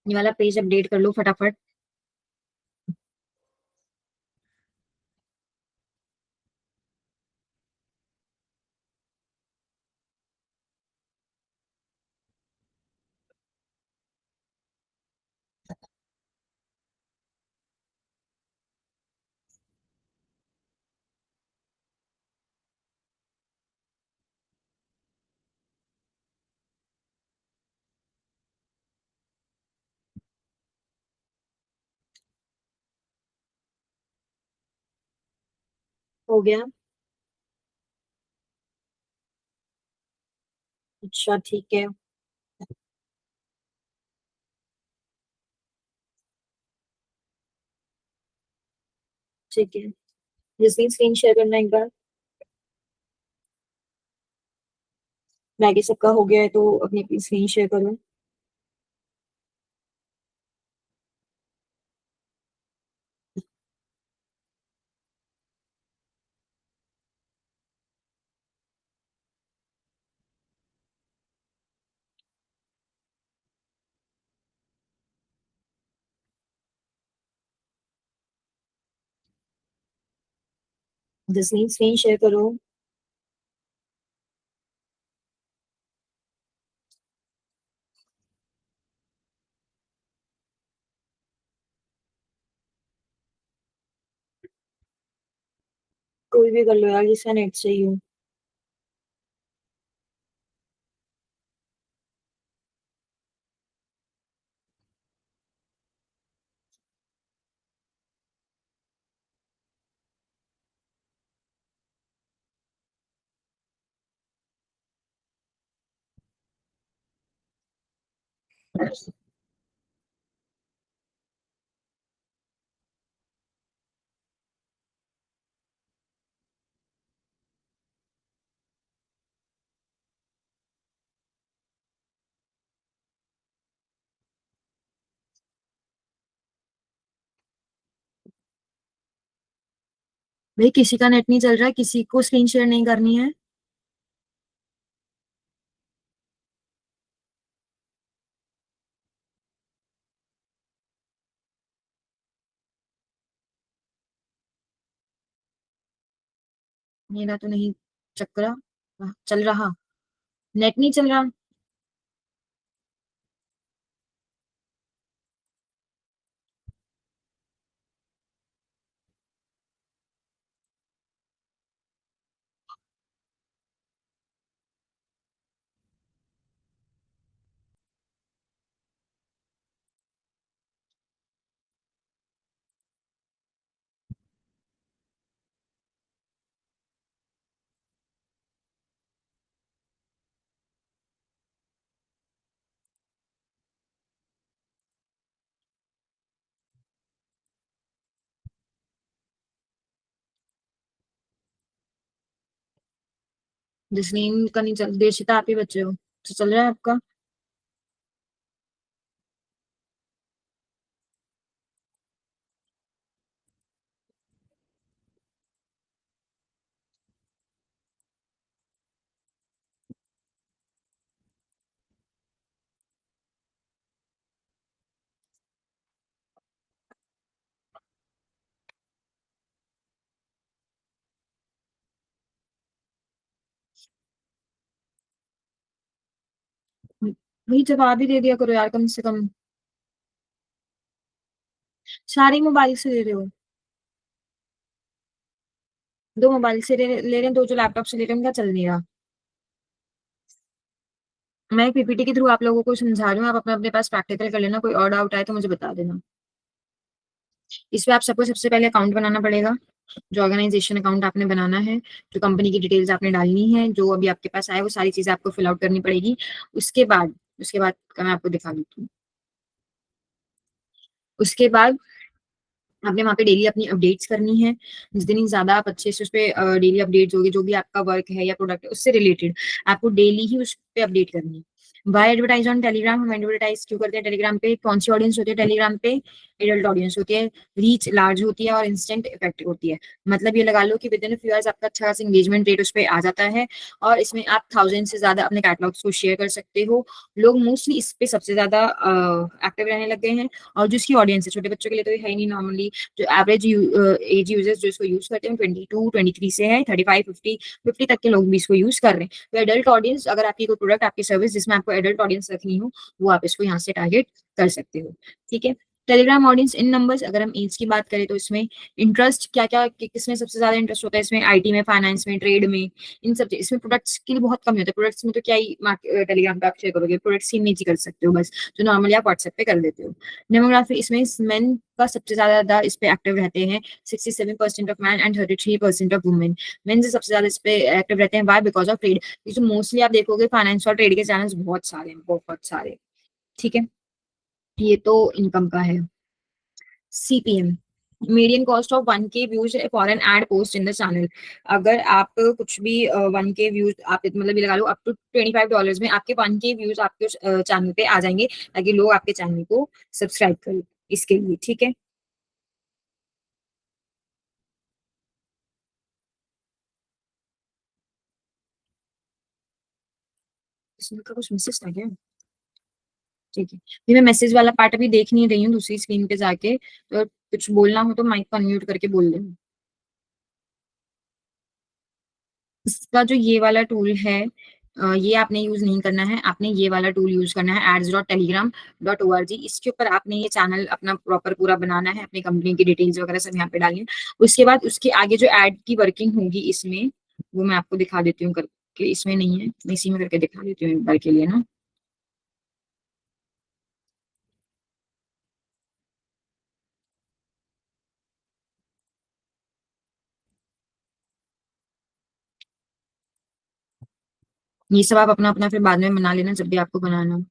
ये वाला पेज अपडेट कर लो फटाफट। हो गया? अच्छा ठीक है। ठीक है, जिसकी स्क्रीन शेयर करना एक बार। मैगी सबका हो गया है तो अपनी अपनी स्क्रीन शेयर करो। जिसकी स्क्रीन शेयर करो। कोई भी कर लो यार जिसका नेट सही हो। भाई किसी का नेट नहीं चल रहा है, किसी को स्क्रीन शेयर नहीं करनी है? मेरा तो नहीं चक्कर चल रहा, नेट नहीं चल रहा। जसलीन का नहीं चल, देशिता आप ही बचे हो, तो चल रहा है आपका। वही जवाब ही दे दिया करो यार, कम से कम। सारे मोबाइल से दे रहे हो? दो मोबाइल से ले रहे हैं, दो जो लैपटॉप से ले रहे हैं, उनका चल नहीं रहा। मैं पीपीटी के थ्रू आप लोगों को समझा रही हूँ, आप अपने अपने पास प्रैक्टिकल कर लेना, कोई और डाउट आए तो मुझे बता देना। इसमें आप सबको सबसे पहले अकाउंट बनाना पड़ेगा, जो ऑर्गेनाइजेशन अकाउंट आपने बनाना है, जो कंपनी की डिटेल्स आपने डालनी है, जो अभी आपके पास आए वो सारी चीजें आपको फिल आउट करनी पड़ेगी। उसके बाद का मैं आपको दिखा देती हूँ। उसके बाद आपने वहाँ पे डेली अपनी अपडेट्स करनी है। जितनी ज्यादा आप अच्छे से उस पर डेली अपडेट्स होगी, जो भी आपका वर्क है या प्रोडक्ट है उससे रिलेटेड, आपको डेली ही उस पर अपडेट करनी है। वाई एडवर्टाइज ऑन टेलीग्राम, हम एडवर्टाइज क्यों करते हैं टेलीग्राम पे? कौन सी ऑडियंस होती है टेलीग्राम पे? एडल्ट ऑडियंस होती है, रीच लार्ज होती है और इंस्टेंट इफेक्टिव होती है। मतलब ये लगा लो कि विद इन फ्यू आवर्स आपका अच्छा खासा एंगेजमेंट रेट उस पर आ जाता है, और इसमें आप 1000 से ज्यादा अपने कैटलॉग्स को शेयर कर सकते हो। लोग मोस्टली इस पे सबसे ज्यादा एक्टिव रहने लग गए हैं। और जिसकी ऑडियंस है, छोटे बच्चों के लिए तो ये है ही नहीं नॉर्मली। जो एवरेज एज यूजर्स जो इसको यूज करते हैं 22-23 से है, 35-50 तक के लोग भी इसको यूज कर रहे हैं। तो एडल्ट ऑडियंस, अगर आपकी कोई प्रोडक्ट, आपकी सर्विस जिसमें आपको एडल्ट ऑडियंस रखनी हो, वो आप इसको यहाँ से टारगेट कर सकते हो। ठीक है। टेलीग्राम ऑडियंस इन नंबर्स, अगर हम एज की बात करें तो इसमें इंटरेस्ट क्या क्या, किसमें सबसे ज्यादा इंटरेस्ट होता है? इसमें आईटी में, फाइनेंस में, ट्रेड में, इन सब इसमें प्रोडक्ट्स के लिए बहुत कम होता है। प्रोडक्ट्स में तो क्या ही टेलीग्राम पे आप शेयर करोगे, प्रोडक्ट्स की इमेज ही कर सकते हो बस, जो नॉर्मली आप व्हाट्सएप पे कर देते हो। डेमोग्राफी, इसमें मेन का सबसे ज्यादा इस पे एक्टिव रहते हैं, 67% of man and 33% of women. Main से सबसे ज्यादा इस पे एक्टिव रहते हैं। वाई? Because of trade. ये मोस्टली आप देखोगे फाइनेंस और ट्रेड के चैनल्स बहुत सारे हैं, बहुत सारे। ठीक है। ये तो इनकम का है। CPM, median cost of 1K views for an ad post in the channel. अगर आप कुछ भी 1K व्यूज, आप मतलब ये लगा लो अप टू $25 में आपके 1K व्यूज आपके चैनल पे आ जाएंगे, ताकि लोग आपके चैनल को सब्सक्राइब करें इसके लिए। ठीक है। इसमें का कुछ मैसेज था क्या? ठीक है। ये मैं मैसेज वाला पार्ट अभी देख नहीं रही हूँ, दूसरी स्क्रीन पे जाके, तो कुछ बोलना हो तो माइक को अनम्यूट करके बोल लेना। इसका जो ये वाला टूल है, ये आपने यूज नहीं करना है, आपने ये वाला टूल यूज करना है, ads.telegram.org। इसके ऊपर आपने ये चैनल अपना प्रॉपर पूरा बनाना है, अपनी कंपनी की डिटेल्स वगैरह सब यहाँ पे डालनी है। उसके बाद उसके आगे जो एड की वर्किंग होगी इसमें, वो मैं आपको दिखा देती हूँ करके। इसमें नहीं है, मैं इसी में करके दिखा देती हूँ एक बार के लिए ना। ये सब आप अपना अपना फिर बाद में बना लेना जब भी आपको बनाना हो।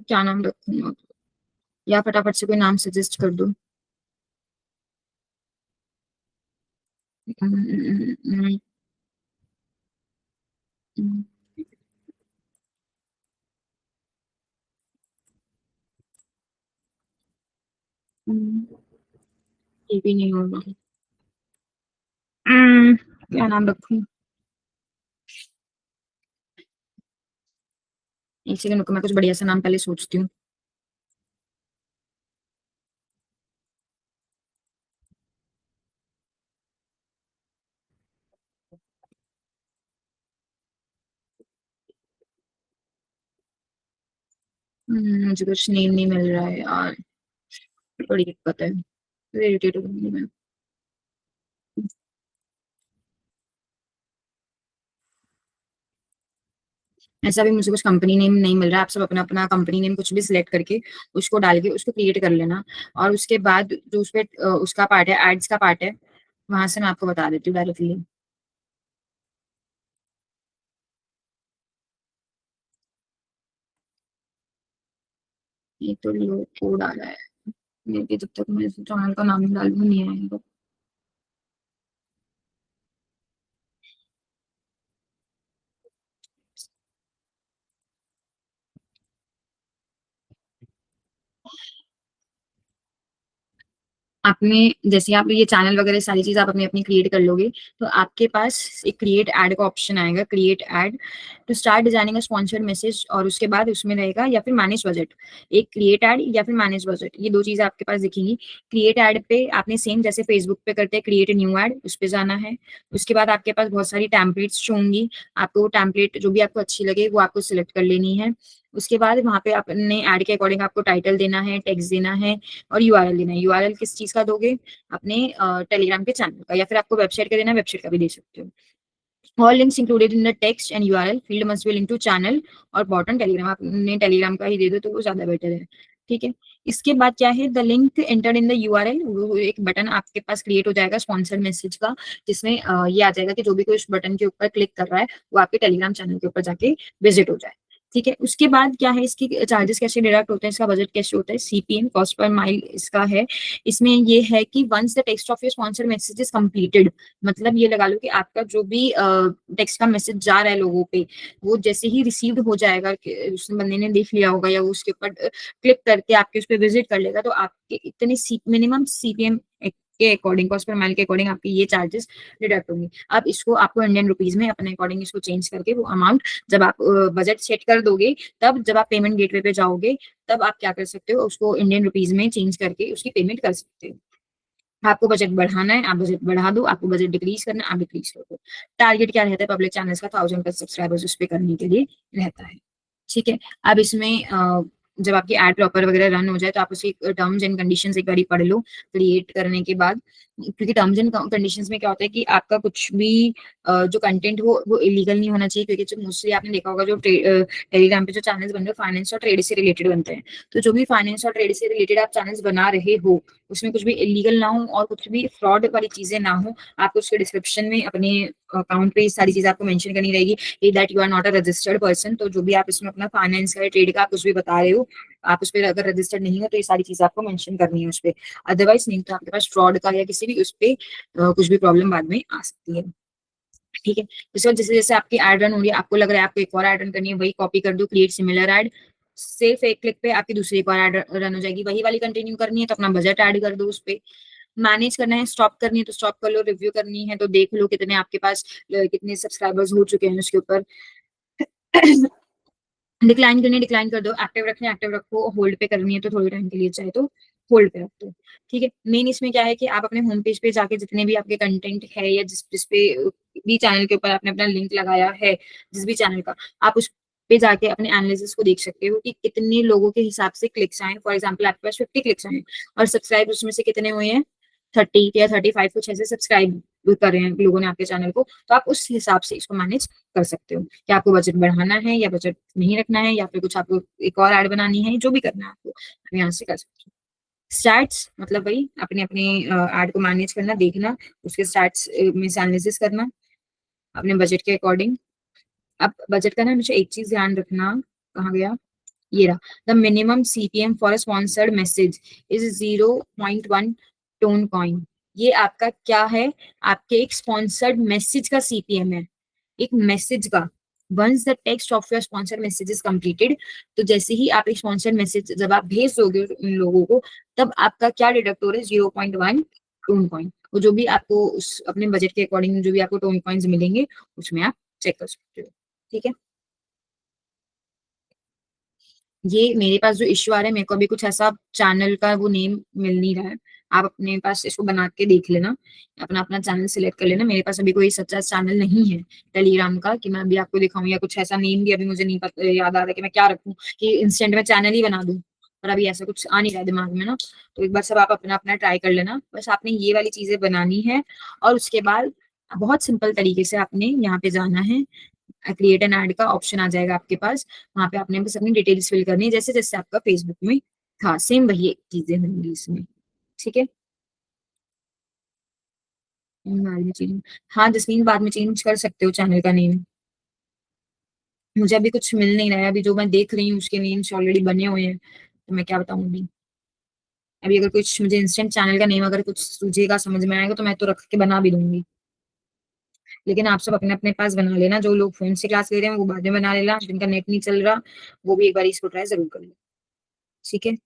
क्या नाम रखूंगा? या फटाफट से कोई नाम सजेस्ट कर दो। हम्म, हम्म, ये भी नहीं होगा। क्या नाम रखूं? एक सेकंड रुको, मैं कुछ बढ़िया सा नाम पहले सोचती हूँ। मुझे कुछ नेम नहीं मिल रहा है यार, बड़ी दिक्कत है, इरिटेट हो गई हूँ मैं। ऐसा भी मुझे कुछ कंपनी नेम नहीं मिल रहा है। आप सब अपना अपना कंपनी नेम कुछ भी सिलेक्ट करके उसको डाल के उसको क्रिएट कर लेना। और उसके बाद जो उस पे उसका पार्ट है, एड्स का पार्ट है, वहां से मैं आपको बता देती हूँ डायरेक्टली। ये तो लोग कोड आ रहा है, मेरे जब तक मैं चैनल का नाम डालूंगी नहीं आएगा। आपने जैसे आप ये चैनल वगैरह सारी चीज आप अपनी अपनी क्रिएट कर लोगे, तो आपके पास एक क्रिएट एड का ऑप्शन आएगा, create ad to start designing a sponsored message, और उसके बाद उसमें रहेगा या फिर मैनेज बजट। एक क्रिएट एड या फिर मैनेज बजट, ये दो चीजें आपके पास दिखेंगी। क्रिएट एड पे आपने सेम जैसे फेसबुक पे करते हैं क्रिएट न्यू एड, उस पे जाना है। उसके बाद आपके पास बहुत सारी टेम्पलेट्स शो होंगी, आपको वो टेम्पलेट जो भी आपको अच्छी लगे वो आपको सिलेक्ट कर लेनी है। उसके बाद वहां पे अपने एड के अकॉर्डिंग आपको टाइटल देना है, टेक्स्ट देना है, और यूआरएल देना है। यूआरएल किस चीज का दोगे? अपने टेलीग्राम के चैनल का, या फिर आपको वेबसाइट का देना है, वेबसाइट का भी दे सकते हो। All links included in the text and URL field must be link to channel और बॉटम टेलीग्राम, आपने टेलीग्राम का ही दे दो तो वो ज्यादा बेटर है। ठीक है, इसके बाद क्या है, the link entered in the URL, वो एक बटन आपके पास क्रिएट हो जाएगा स्पॉन्सर्ड मैसेज का, जिसमें ये आ जाएगा कि जो भी कोई उस बटन के ऊपर क्लिक कर रहा है वो आपके टेलीग्राम चैनल के ऊपर जाके विजिट हो जाए। ठीक है, उसके बाद क्या है, इसकी चार्जेस कैसे डिडक्ट होते हैं, इसका बजट कैसे होता है, सीपीएम कॉस्ट पर माइल इसका है। इसमें ये है कि once the text of your sponsored message is completed, मतलब ये लगा लो कि आपका जो भी टेक्स्ट का मैसेज जा रहा है लोगों पे, वो जैसे ही रिसीव्ड हो जाएगा कि उस बंदे ने देख लिया होगा या वो उसके ऊपर क्लिक करके आपके उस पर विजिट कर लेगा, तो आपके इतने मिनिमम सीपीएम के अकॉर्डिंग, कॉस्ट पर माइल के अकॉर्डिंग आपकी ये चार्जेस डिडक्ट होंगे। अब इसको आपको इंडियन रुपीज में अपने अकॉर्डिंग इसको चेंज करके वो अमाउंट, जब आप बजट सेट कर दोगे, तब जब आप पेमेंट गेटवे पे जाओगे, तब आप क्या कर सकते हो, उसको इंडियन रुपीज में चेंज करके उसकी पेमेंट कर सकते हो। आपको बजट बढ़ाना है, आप बजट बढ़ा दो, आपको बजट डिक्रीज करना है, आप डिक्रीज कर दो। टारगेट क्या रहता है पब्लिक चैनल्स का? 1000 सब्सक्राइबर्स उस पे करने के लिए रहता है। ठीक है, अब इसमें जब आपकी एड प्रॉपर वगैरह रन हो जाए, तो आप उसकी टर्म्स एंड कंडीशंस एक बार पढ़ लो क्रिएट करने के बाद, क्योंकि टर्म्स एंड कंडीशंस में क्या होता है कि आपका कुछ भी जो कंटेंट वो इलीगल नहीं होना चाहिए, क्योंकि जो मोस्टली आपने देखा होगा जो टेलीग्राम पे जो चैनल्स बन रहे हैं फाइनेंस और ट्रेड से रिलेटेड बनते हैं, तो जो भी फाइनेंस और ट्रेड से रिलेटेड आप चैनल्स बना रहे हो, उसमें कुछ भी इलीगल ना हो और कुछ भी फ्रॉड वाली चीजें ना हो। आपको उसके डिस्क्रिप्शन में अपने अकाउंट पे ये सारी चीजें आपको मेंशन करनी रहेगी, that you are not a registered person. तो जो भी आप इसमें अपना फाइनेंस का ट्रेड का आप कुछ भी बता रहे हो, आप उस पर अगर रजिस्टर्ड नहीं हो तो ये सारी चीजें आपको मेंशन करनी है उस पर। अदरवाइज नहीं तो आपके पास फ्रॉड का या किसी भी उस पर कुछ भी प्रॉब्लम बाद में आ सकती है। ठीक है, इसके बाद जैसे जैसे आपकी एड रन हो रही है, आपको लग रहा है आपको एक और एड रन करनी है, वही कॉपी कर दो, क्रिएट सिमिलर एड, सिर्फ एक क्लिक पे आपकी दूसरी एक और एड रन हो जाएगी। वही वाली कंटिन्यू करनी है तो अपना बजट ऐड कर दो उस पे। मैनेज करना है, स्टॉप करनी है तो स्टॉप कर लो, रिव्यू करनी है तो देख लो कितने आपके पास कितने सब्सक्राइबर्स हो चुके हैं उसके ऊपर। डिक्लाइन करनी है डिक्लाइन कर दो, एक्टिव रखनी है एक्टिव रखो, होल्ड पे करनी है तो थोड़े टाइम के लिए चाहे तो होल्ड पे रख दो। ठीक है, मेन इसमें क्या है कि आप अपने होम पेज पे जाके जितने भी आपके कंटेंट है या जिस जिस पे भी चैनल के ऊपर आपने अपना लिंक लगाया है, जिस भी चैनल का, आप उस पे जाके अपने एनालिसिस को देख सकते हो कि कितने लोगों के हिसाब से क्लिक्स आए। फॉर एग्जाम्पल आपके पास 50 क्लिक्स आए और सब्सक्राइब उसमें से कितने हुए हैं, 30 या 35 कुछ ऐसे सब्सक्राइब कर रहे हैं लोगों ने आपके चैनल को, तो आप उस हिसाब से इसको मैनेज कर सकते हो कि आपको बजट बढ़ाना है या बजट नहीं रखना है, या फिर कुछ आपको एक और ऐड बनानी है, जो भी करना है आपको आप यहाँ से कर सकते हो। स्टैट्स मतलब वही अपने अपने ऐड को मैनेज करना, देखना उसके स्टैट्स में से एनालिसिस करना अपने बजट के अकॉर्डिंग। अब बजट का ना मुझे एक चीज ध्यान रखना, कहाँ गया, ये रहा, the minimum CPM for a sponsored message is 0.1 tone coin. ये आपका क्या है, आपके एक स्पॉन्सर्ड मैसेज का सीपीएम है, एक मैसेज का। Once the text of your sponsored message is completed, तो जैसे ही आप एक स्पॉन्सर्ड मैसेज जब आप भेज दोगे उन लोगों को, तब आपका क्या डिडक्ट हो रहा है, 0.1 टोन कॉइन। वो जो भी आपको उस अपने बजट के अकॉर्डिंग जो भी आपको टोन कॉइन्स मिलेंगे उसमें आप चेक कर सकते हो। ठीक है, ये मेरे पास जो इश्यू आ रहा है, मेरे को अभी कुछ ऐसा चैनल का वो नेम मिल नहीं रहा है। आप अपने पास इसको बना के देख लेना, अपना अपना चैनल सिलेक्ट कर लेना। मेरे पास अभी कोई सच्चा चैनल नहीं है टेलीग्राम का कि मैं अभी आपको दिखाऊं, या कुछ ऐसा नेम भी अभी मुझे नहीं पता याद आ रहा कि मैं क्या रखूं कि इंस्टेंट में चैनल ही बना दूं, पर अभी ऐसा कुछ आ नहीं रहा है दिमाग में ना। तो एक बार सब आप अपना अपना ट्राई कर लेना, बस आपने ये वाली चीजें बनानी है। और उसके बाद बहुत सिंपल तरीके से आपने यहाँ पे जाना है, क्रिएट एन ऐड का ऑप्शन आ जाएगा आपके पास, वहां पे आपने बस अपनी डिटेल्स फिल करनी है जैसे जैसे आपका फेसबुक में था, सेम वही चीजें होंगी इसमें। ठीक है, बाद में चेंज, हाँ जसमीन बाद में चेंज कर सकते हो चैनल का नेम। मुझे अभी कुछ मिल नहीं रहा है, अभी जो मैं देख रही हूँ उसके नेम्स ऑलरेडी बने हुए हैं, तो मैं क्या बताऊँ अभी। अभी अगर कुछ मुझे इंस्टेंट चैनल का नेम अगर कुछ सूझेगा, समझ में आएगा तो मैं तो रख के बना भी दूँगी। लेकिन आप सब अपने-अपने पास बना लेना, जो लोग फ़ोन से क्लास ले रहे हैं वो बाद में बना लेना, जिनका नेट नहीं चल रहा, वो भी एक बार इसको ट्राई ज़रूर कर लें। ठीक है?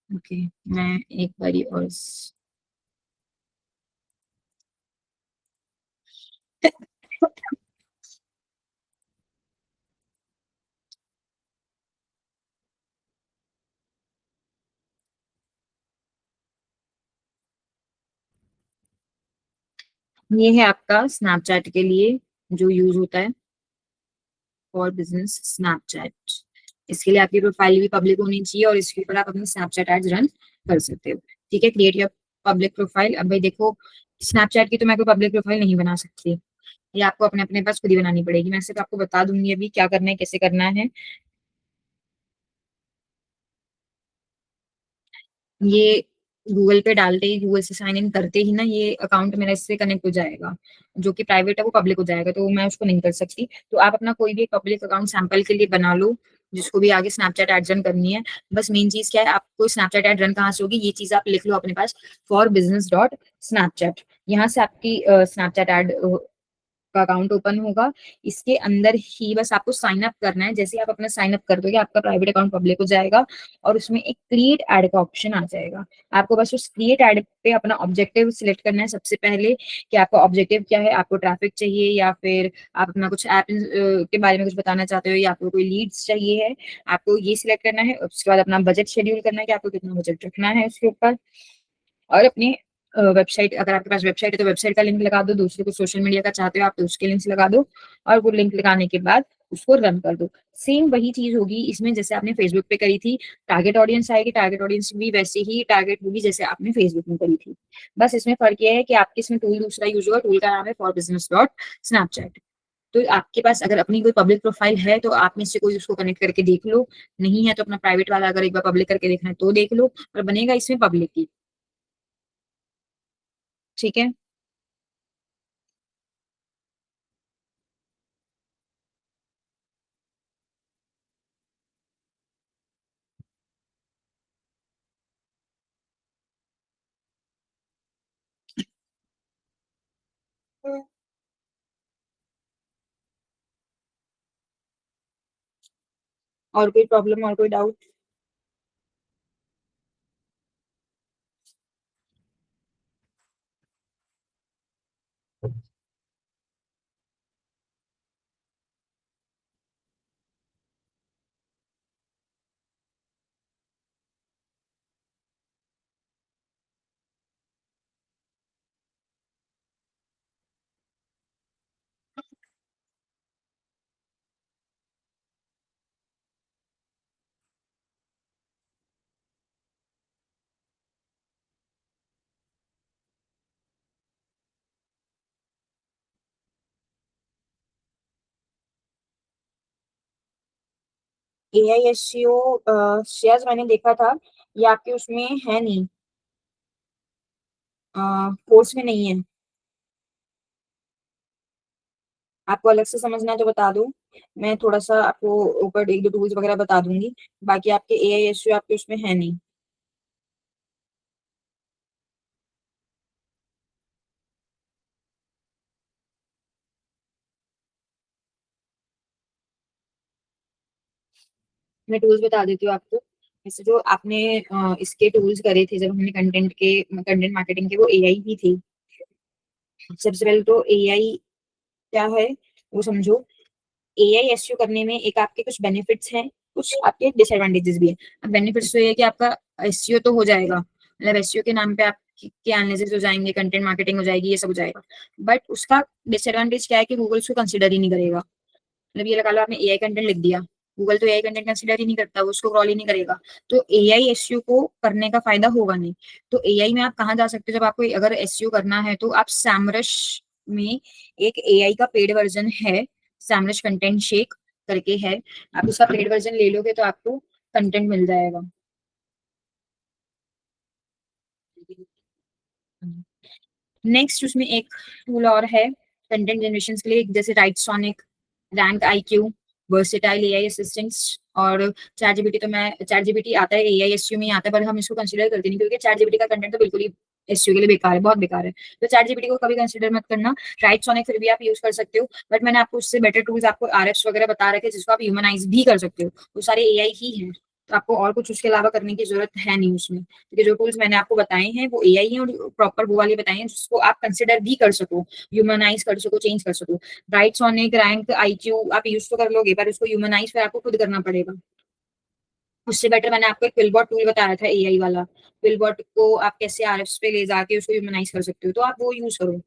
ओके, मैं एक बारी और ये है आपका स्नैपचैट के लिए जो यूज़ होता है फॉर बिज़नेस स्नैपचैट। इसके लिए आपकी प्रोफाइल भी पब्लिक होनी चाहिए और इसके ऊपर आप अपनी स्नैपचैट एड्स रन कर सकते हो। ठीक है? Create your public profile. अब भाई देखो, स्नैपचैट की तो मैं कोई पब्लिक प्रोफाइल नहीं बना सकती। ये आपको अपने-अपने पास खुद ही बनानी पड़ेगी। मैं सिर्फ़ आपको बता दूँगी अभी क्या करना है, कैसे करना है। ये गूगल पे डालते ही, गूगल से साइन इन करते ही ना ये अकाउंट मेरा इससे कनेक्ट हो जाएगा। जो कि प्राइवेट है वो पब्लिक हो जाएगा, तो मैं उसको नहीं कर सकती। तो आप अपना कोई भी एक पब्लिक अकाउंट सैंपल के लिए बना लो, जिसको भी आगे स्नैपचैट ऐड रन करनी है। बस मेन चीज़ क्या है, आपको स्नैपचैट ऐड रन कहाँ से होगी, ये चीज़ आप लिख लो अपने पास, फॉर बिज़नेस डॉट स्नैपचैट। यहाँ से आपकी स्नैपचैट ऐड का अकाउंट ओपन होगा। इसके अंदर ही बस आपको साइन अप करना है। जैसे ही आप अपना साइन अप कर दोगे, आपका प्राइवेट अकाउंट पब्लिक हो जाएगा और उसमें एक क्रिएट ऐड का ऑप्शन आ जाएगा। आपको बस उस क्रिएट ऐड पे अपना ऑब्जेक्टिव सिलेक्ट करना है सबसे पहले कि आपका ऑब्जेक्टिव क्या है, आपको ट्रैफिक चाहिए या फिर आप अपना कुछ ऐप के बारे में कुछ बताना चाहते हो या आपको कोई लीड्स चाहिए है, आपको ये सिलेक्ट करना है। उसके बाद अपना बजट शेड्यूल करना है कि आपको कितना बजट रखना है उसके ऊपर। और अपनी वेबसाइट, अगर आपके पास वेबसाइट है तो वेबसाइट का लिंक लगा दो, दूसरे को सोशल मीडिया का चाहते हो आप तो उसके लिंक्स लगा दो और वो लिंक लगाने के बाद उसको रन कर दो। सेम वही चीज़ होगी इसमें जैसे आपने फेसबुक पे करी थी, टारगेट ऑडियंस आएगी, टारगेट ऑडियंस भी वैसे ही टारगेट होगी जैसे आपने फेसबुक में करी थी। बस इसमें फ़र्क ये है कि आपके इसमें टूल दूसरा यूज़ होगा, टूल का नाम है फॉर बिज़नेस डॉट स्नैपचैट। तो आपके पास अगर अपनी कोई पब्लिक प्रोफाइल है तो आप में से कोई उसको कनेक्ट करके देख लो, नहीं है तो अपना प्राइवेट वाला अगर एक बार पब्लिक करके देखना है तो देख लो, पर बनेगा इसमें पब्लिक ही। ठीक है? और कोई प्रॉब्लम और कोई डाउट? एआई एसईओ शेयर्स मैंने देखा था, ये आपके उसमें है नहीं, कोर्स में नहीं है। आपको अलग से समझना है तो बता दो, मैं थोड़ा-सा आपको ऊपर 1-2 टूल्स वगैरह बता दूँगी। बाकी आपके एआई एसईओ आपके उसमें है नहीं। मैं टूल्स बता देती हूँ आपको। वैसे जो आपने इसके टूल्स करे थे जब हमने कंटेंट मार्केटिंग के, वो एआई ही थे। सबसे पहले तो एआई क्या है वो समझो। एआई एसईओ करने में एक आपके कुछ बेनिफिट्स हैं, कुछ आपके डिसएडवांटेजेस भी हैं। अब बेनिफिट्स तो ये है कि आपका एसईओ तो हो जाएगा, मतलब एसईओ के नाम पे आपके एनालिसिस हो जाएँगे, कंटेंट मार्केटिंग हो जाएगी, ये सब हो जाएगा। बट उसका डिसएडवांटेज क्या है कि गूगल उसको कंसिडर ही नहीं करेगा। मतलब ये लगा लो आपने एआई कंटेंट लिख दिया, गूगल तो एआई कंटेंट कंसिडर ही नहीं करता, वो उसको क्रॉल ही नहीं करेगा। तो एआई एसईओ को करने का फ़ायदा होगा नहीं। तो एआई में आप कहाँ जा सकते हो जब आपको अगर एसईओ करना है तो आप सैमरश में एक एआई का पेड वर्ज़न है, सैमरश कंटेंट शेक करके है। आप उसका पेड वर्ज़न ले लोगे तो आपको कंटेंट मिल जाएगा। नेक्स्ट उसमें एक टूल और है कंटेंट जनरेशन के लिए, जैसे right sonic, rank IQ, versatile AI assistants और चैट जीपीटी। तो मैं चैट जीपीटी आता है एआई एसईओ में ही आता है, पर हम इसको कंसीडर करते नहीं क्योंकि चैट जीपीटी का कंटेंट तो बिल्कुल ही एसईओ के लिए बेकार है, बहुत बेकार है। तो चैट जीपीटी को कभी कंसीडर मत करना। राइट सोनिक फिर भी आप यूज कर सकते हो, बट मैंने आपको उससे बेटर टूल्स आपको आरएक्स वगैरह बता रखे जिसको आप ह्यूमनाइज भी कर सकते हो, वो सारे एआई ही हैं। तो आपको और कुछ उसके अलावा करने की जरूरत है नहीं उसमें, क्योंकि जो टूल्स मैंने आपको बताए हैं वो एआई हैं और प्रॉपर वो वाले बताए हैं जिसको आप कंसिडर भी कर सको, ह्यूमनाइज कर सको, चेंज कर सको। राइट सोनिक, रैंक आईक्यू आप यूज तो कर लोगे, पर उसको ह्यूमनाइज फिर आपको खुद करना पड़ेगा। उससे बेटर मैंने आपको एक क्विलबॉट टूल बताया था एआई वाला, क्विलबॉट को आप कैसे आरएफ्स पे ले जाके उसको ह्यूमनाइज कर सकते हो, तो आप वो यूज करो।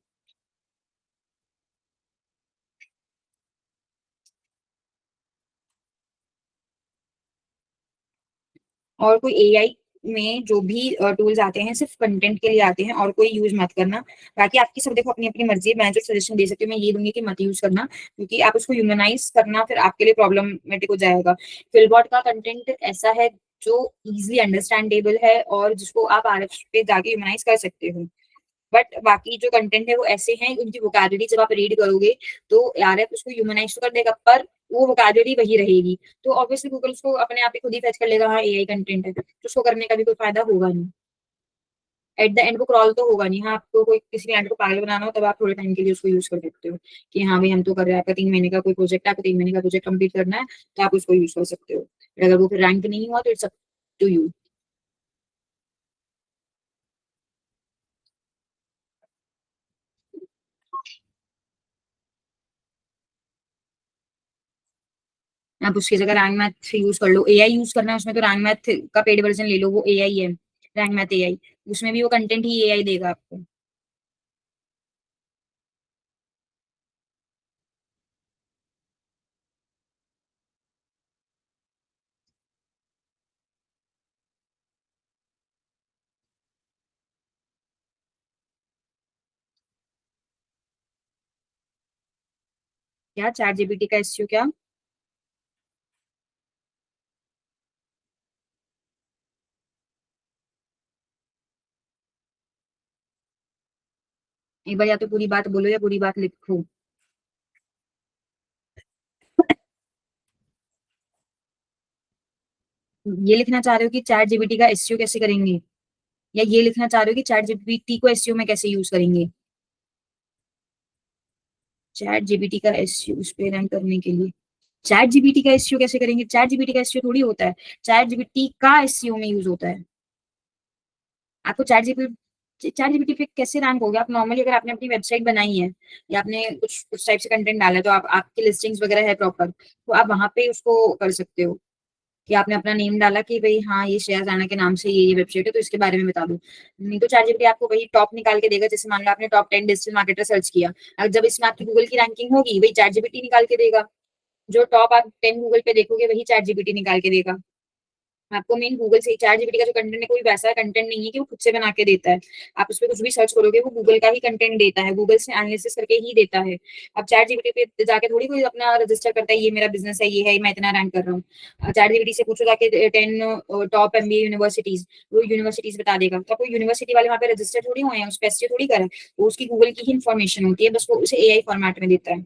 और कोई एआई में जो भी टूल्स आते हैं सिर्फ कंटेंट के लिए आते हैं, और कोई यूज मत करना। बाकी आपकी सब देखो अपनी अपनी मर्जी है, मैं जो सजेशन दे सकती हूँ मैं ये दूंगी कि मत यूज करना, क्योंकि आप उसको ह्यूमनाइज करना फिर आपके लिए प्रॉब्लमेटिक हो जाएगा। फिलबॉट का कंटेंट ऐसा है जो इजिली अंडरस्टैंडेबल है और जिसको आप आरएफ पे जाके ह्यूमनाइज कर सकते हो। बट बाकी जो कंटेंट है वो ऐसे हैं, उनकी वोकैबुलरी जब आप रीड करोगे तो आरएफ उसको ह्यूमनाइज तो कर देगा, पर वो वोकैबुलरी वही रहेगी। तो ऑब्वियसली गूगल उसको अपने आप ही खुद ही फेच कर लेगा, हाँ एआई कंटेंट है, तो उसको करने का भी कोई फायदा होगा नहीं। एट द एंड वो क्रॉल तो होगा नहीं। हाँ, आपको कोई किसी क्लाइंट को पागल बनाना हो तब आप थोड़े टाइम के लिए उसको यूज कर सकते हो कि हाँ भाई हम तो कर रहे हैं, आपका 3 महीने का कोई प्रोजेक्ट है, आपको 3 महीने का प्रोजेक्ट कंप्लीट करना है, तो आप उसको यूज कर सकते हो। अगर वो फिर रैंक नहीं हुआ तो इट्स अप टू यू। आप उसकी जगह रैंक मैथ यूज कर लो। एआई यूज करना है उसमें तो रैंक मैथ का पेड वर्जन ले लो, वो एआई है, रैंक मैथ एआई। उसमें भी वो कंटेंट ही एआई देगा आपको। क्या चैट जीपीटी का एसईओ क्या? एक बार या तो पूरी बात बोलो या पूरी बात लिखो। ये लिखना चाह रहे हो कि चैट जीपीटी का एसईओ कैसे करेंगे, या ये लिखना चाह रहे हो कि चैट जीपीटी को एसईओ में कैसे यूज करेंगे? चैट जीपीटी का एसईओ उस पे रैंक करने के लिए चैट जीपीटी का एसईओ कैसे करेंगे? चैट जीपीटी का एसईओ थोड़ी होता है, चैट जीपीटी का एसईओ में यूज होता है। आपको चैट जीपीटी पे कैसे रैंक होगा? आप नॉर्मली अगर आपने अपनी वेबसाइट बनाई है या आपने कुछ टाइप से कंटेंट डाला है, तो आप आपकी लिस्टिंग्स वगैरह है प्रॉपर, तो आप वहां पे उसको कर सकते हो कि आपने अपना नेम डाला कि भाई हाँ ये श्रेया राणा के नाम से ये वेबसाइट है, तो इसके बारे में बता दो। नहीं तो चैट जीपीटी आपको वही टॉप निकाल के देगा। जैसे मान लो आपने टॉप 10 डिजिटल मार्केटर सर्च किया, अब जब इसमें आपकी गूगल की रैंकिंग होगी वही चैट जीपीटी निकाल के देगा। जो टॉप आप 10 गूगल पे देखोगे वही चैट जीपीटी निकाल के देगा आपको। मेन गूगल से चैट जीपीटी का जो कंटेंट है कोई वैसा कंटेंट नहीं है कि वो खुद से बना के देता है। आप उस पर कुछ भी सर्च करोगे वो गूगल का ही कंटेंट देता है, गूगल से एनालिसिस करके ही देता है। अब चैट जीपीटी पे जाके थोड़ी कोई अपना रजिस्टर करता है ये मेरा बिजनेस है, ये है, मैं इतना रैंक कर रहा हूँ। चैट जीपीटी से पूछो जाके 10 टॉप एमबीए यूनिवर्सिटीज, वो यूनिवर्सिटीज बता देगा। तो कोई यूनिवर्सिटी वाले वहाँ पे रजिस्टर थोड़ी हुए हैं, उस पर थोड़ी करें, वो उसकी गूगल की ही इन्फॉर्मेशन होती है, बस वो उसे एआई फॉर्मेट में देता है।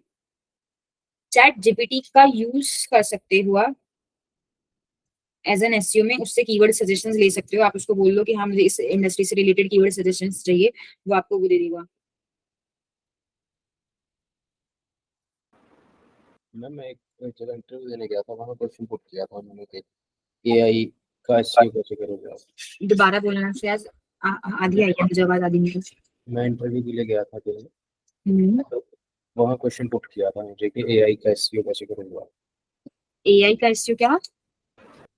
चैट जीपीटी का यूज कर सकते हुआ एज एन एसईओ में उससे कीवर्ड सजेशंस ले सकते हो। आप उसको बोल लो कि हाँ मुझे इस इंडस्ट्री से रिलेटेड कीवर्ड सजेशंस चाहिए, वो आपको वो दे देगा। मैम मैं एक जगह इंटरव्यू देने गया था, वहाँ क्वेश्चन पुट किया था उन्होंने कि एआई का एसईओ कैसे करोगे आप। दोबारा बोलना शायद आधी आई है मुझे आवाज, आधी नहीं। मैं इंटरव्यू के लिए गया था कहीं, हम्म। तो वहाँ क्वेश्चन पुट किया था मुझे कि एआई का एसईओ कैसे करोगे आप। एआई का एसईओ क्या?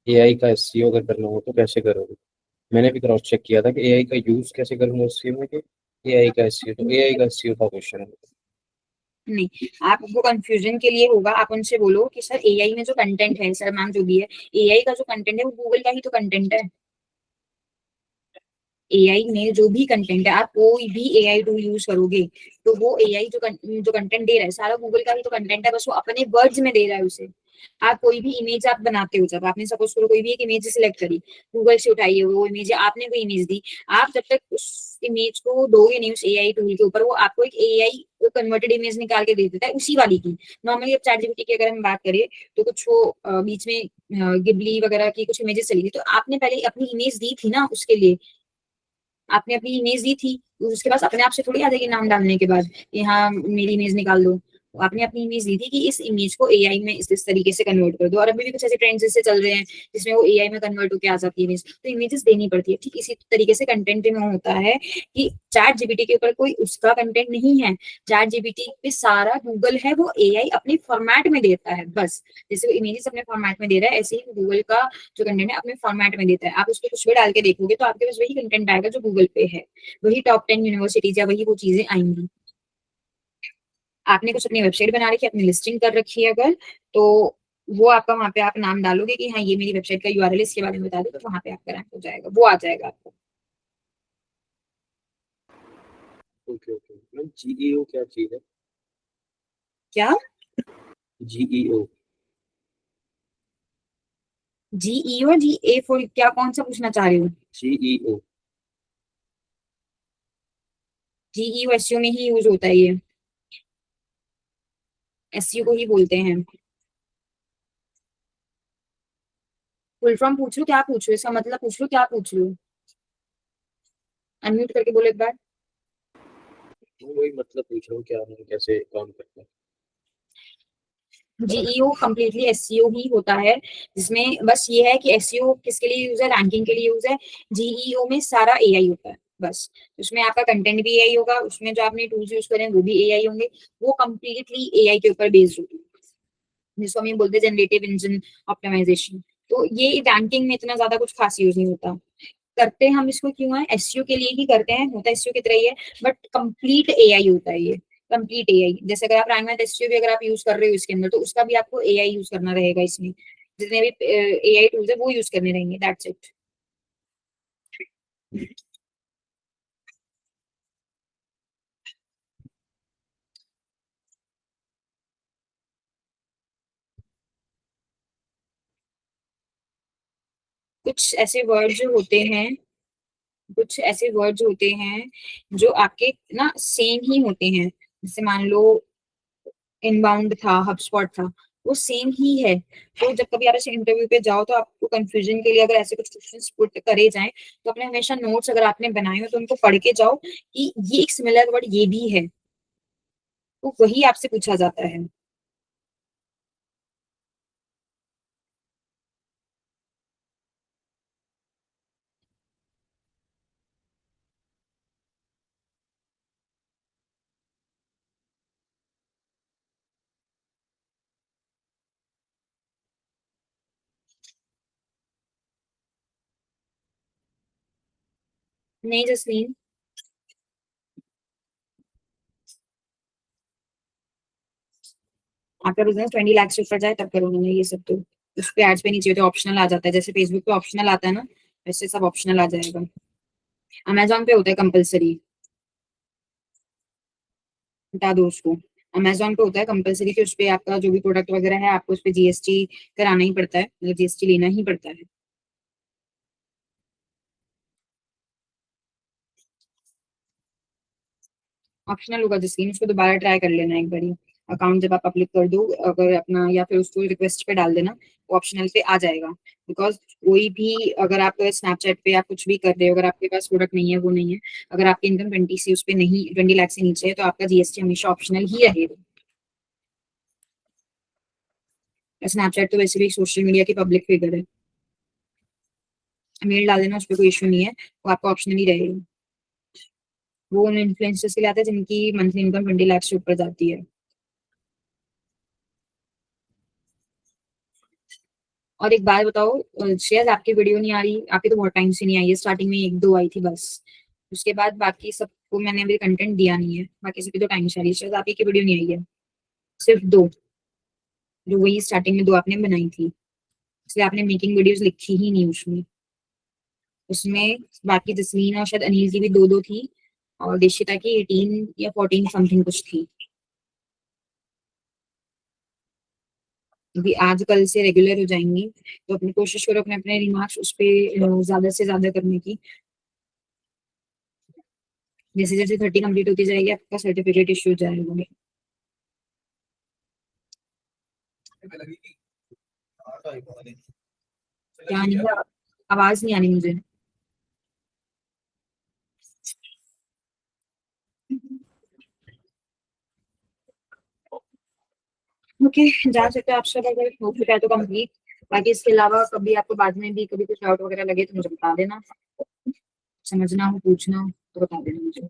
एआई का एसईओ अगर करना हो तो कैसे करोगे। मैंने भी क्रॉस चेक किया था कि एआई का यूज कैसे करूंगा एसईओ में, कि एआई का एसईओ, तो एआई का एसईओ का क्वेश्चन है। नहीं, आपको कंफ्यूजन के लिए होगा, आप उनसे बोलो कि सर एआई में जो कंटेंट है, सर मैम जो भी है, एआई का जो कंटेंट है वो गूगल का ही तो कंटेंट है। एआई में जो भी कंटेंट है, आप कोई भी एआई टूल यूज करोगे तो वो एआई जो कंटेंट दे रहा है सारा गूगल का ही तो कंटेंट है, बस वो अपने वर्ड्स में दे रहा है उसे। आप कोई भी इमेज आप बनाते हो, जब आपने सपोज करो कोई भी एक इमेज सिलेक्ट करी, गूगल से उठाई है वो इमेज, आपने कोई इमेज दी, आप जब तक उस इमेज को दोगे नहीं उस एआई टूल के ऊपर, वो आपको एक एआई कन्वर्टेड इमेज निकाल के दे देता है उसी वाली की। नॉर्मली अब चैट जीपीटी की अगर हम बात करें तो कुछ वो बीच में गिबली वगैरह की कुछ इमेजेस चली थी, तो आपने पहले अपनी इमेज दी थी ना, उसके लिए आपने अपनी इमेज दी थी, उसके पास अपने आप से थोड़ी आ जाएगी नाम डालने के बाद कि हाँ मेरी इमेज निकाल दो। तो आपने अपनी इमेज दी थी कि इस इमेज को एआई में इस तरीके से कन्वर्ट कर दो, और अभी भी कुछ ऐसे ट्रेंड्स जैसे चल रहे हैं जिसमें वो एआई में कन्वर्ट होकर आ जाती है इमेज, तो इमेजेस देनी पड़ती है। ठीक इसी तरीके से कंटेंट में होता है कि चैट जीपीटी के ऊपर कोई उसका कंटेंट नहीं है, चैट जीपीटी पे सारा गूगल है, वो एआई अपने फॉर्मेट में देता है बस। जैसे वो इमेजेस अपने फॉर्मेट में दे रहा है, ऐसे ही गूगल का जो कंटेंट है अपने फॉर्मेट में देता है। आप उस पर कुछ भी डाल के देखोगे तो आपके पास वही कंटेंट आएगा जो गूगल पे है, वही टॉप 10 यूनिवर्सिटीज या वही वो चीजें आएंगी। आपने कुछ अपनी वेबसाइट बना रखी है, अपनी लिस्टिंग कर रखी है अगर, तो वो आपका वहां पे आप नाम डालोगे कि हाँ ये मेरी वेबसाइट का यूआरएल, इसके बारे में बता दो, तो वहां पे आपका रैंक हो जाएगा, वो आ जाएगा आपको। ओके ओके मैम, जीईओ क्या चीज है? क्या? जीईओ। जीईओ जीए फॉर क्या, कौन सा पूछना चाह रहे हो? जीईओ। जीईओ एसईओ में ही यूज होता है ये, एसईओ को ही बोलते हैं। फुल फॉर्म पूछ लो, क्या पूछ लो, इसका मतलब पूछ लो, क्या पूछ लो, अनम्यूट करके बोलो एक बार। वही मतलब पूछ रहा हूँ क्या है, कैसे काम करता है? जीईओ कम्प्लीटली एसईओ ही होता है, जिसमें बस ये है कि एसईओ किसके लिए यूज है, रैंकिंग के लिए यूज है। जीईओ में सारा एआई होता है बस, उसमें आपका कंटेंट भी एआई होगा, उसमें जो आपने टूल्स यूज करें वो भी एआई होंगे, वो कम्प्लीटली एआई के ऊपर बेस्ड होगी, जिसको हम ये बोलते हैं जनरेटिव इंजन ऑप्टिमाइजेशन। तो ये रैंकिंग में इतना ज्यादा कुछ खास यूज नहीं होता। करते हम इसको क्यों है, एसईओ के लिए ही करते हैं, होता एसईओ की तरह ही है, बट कंप्लीट एआई होता है ये, कंप्लीट एआई। जैसे अगर आप रैंक मैथ एसईओ भी अगर आप यूज कर रहे हो इसके अंदर, तो उसका भी आपको एआई यूज करना रहेगा, इसमें जितने भी एआई टूल्स है वो यूज करने रहेंगे, दैट्स इट। कुछ ऐसे वर्ड जो होते हैं, कुछ ऐसे वर्ड्स होते हैं जो आपके ना सेम ही होते हैं, जैसे मान लो इनबाउंड था, हबस्पॉट था, वो सेम ही है। तो जब कभी आप ऐसे इंटरव्यू पे जाओ तो आपको कंफ्यूजन के लिए अगर ऐसे कुछ क्वेश्चंस पुट करे जाएं, तो अपने हमेशा नोट्स अगर आपने बनाए हो तो उनको पढ़ के जाओ कि ये एक सिमिलर वर्ड ये भी है, तो वही आपसे पूछा जाता है। नहीं जसलीन, आपका बिजनेस 20 लाख से ऊपर जाए तब करोगे ना ये सब, तो उस पे एड्स पे नीचे तो ऑप्शनल आ जाता है, जैसे फेसबुक पे ऑप्शनल आता है ना, वैसे सब ऑप्शनल आ जाएगा। अमेजोन पे होता है कंपलसरी, बता दो उसको। अमेजोन पे होता है कंपलसरी कि उस पे आपका जो भी प्रोडक्ट वगैरह है आपको उस पे जीएसटी कराना ही पड़ता है, मतलब जीएसटी लेना ही पड़ता है। ऑप्शनल होगा जिसकी, उसको दोबारा ट्राई कर लेना एक बारी, अकाउंट जब आप पब्लिक कर दो अगर अपना, या फिर उसको रिक्वेस्ट पे डाल देना, वो ऑप्शनल पे आ जाएगा। बिकॉज कोई भी, अगर आप स्नैपचैट पे आप कुछ भी कर रहे हो, अगर आपके पास प्रोडक्ट नहीं है, वो नहीं है, अगर आपकी इनकम 20 से उस पे नहीं, 20 लाख से नीचे है, तो आपका जीएसटी हमेशा ऑप्शनल ही रहेगा। स्नैपचैट तो वैसे भी सोशल मीडिया की पब्लिक फिगर है, मेल डाल देना, उस पर कोई इशू नहीं है, वो आपका ऑप्शनल ही रहेगा। वो उन इन्फ्लुएंसर्स के लिए आता है जिनकी मंथली इनकम 20 लाख से ऊपर जाती है। और एक बात बताओ, शायद आपकी वीडियो नहीं आ रही, आपकी तो बहुत टाइम से नहीं आई है, स्टार्टिंग में एक दो आई थी बस, उसके बाद बाकी सबको मैंने अभी कंटेंट दिया नहीं है, बाकी सबकी तो टाइम से आ रही है, शायद आपकी की वीडियो नहीं आई है, सिर्फ दो, जो वही स्टार्टिंग में दो आपने बनाई थी, इसलिए आपने मेकिंग वीडियोस लिखी ही नहीं उसमें। उसमें बाकी जसमीन और शायद अनिल की भी दो दो थी, और दिशिता की 18 या 14 समथिंग कुछ थी। क्योंकि आज कल से रेगुलर हो जाएंगी, तो अपनी कोशिश करो अपने अपने रिमार्क्स उस पे ज्यादा से ज्यादा करने की। जैसे जैसे 30 कंप्लीट होती जाएगी आपका सर्टिफिकेट इश्यू हो जाएगा। क्या नहीं, आवाज नहीं आनी मुझे। ओके, जा सकते हो आप सब, अगर हो चुका है तो कंप्लीट। बाकी इसके अलावा कभी आपको बाद में भी कभी कुछ डाउट वगैरह लगे तो मुझे बता देना, समझना हो पूछना हो तो बता देना मुझे।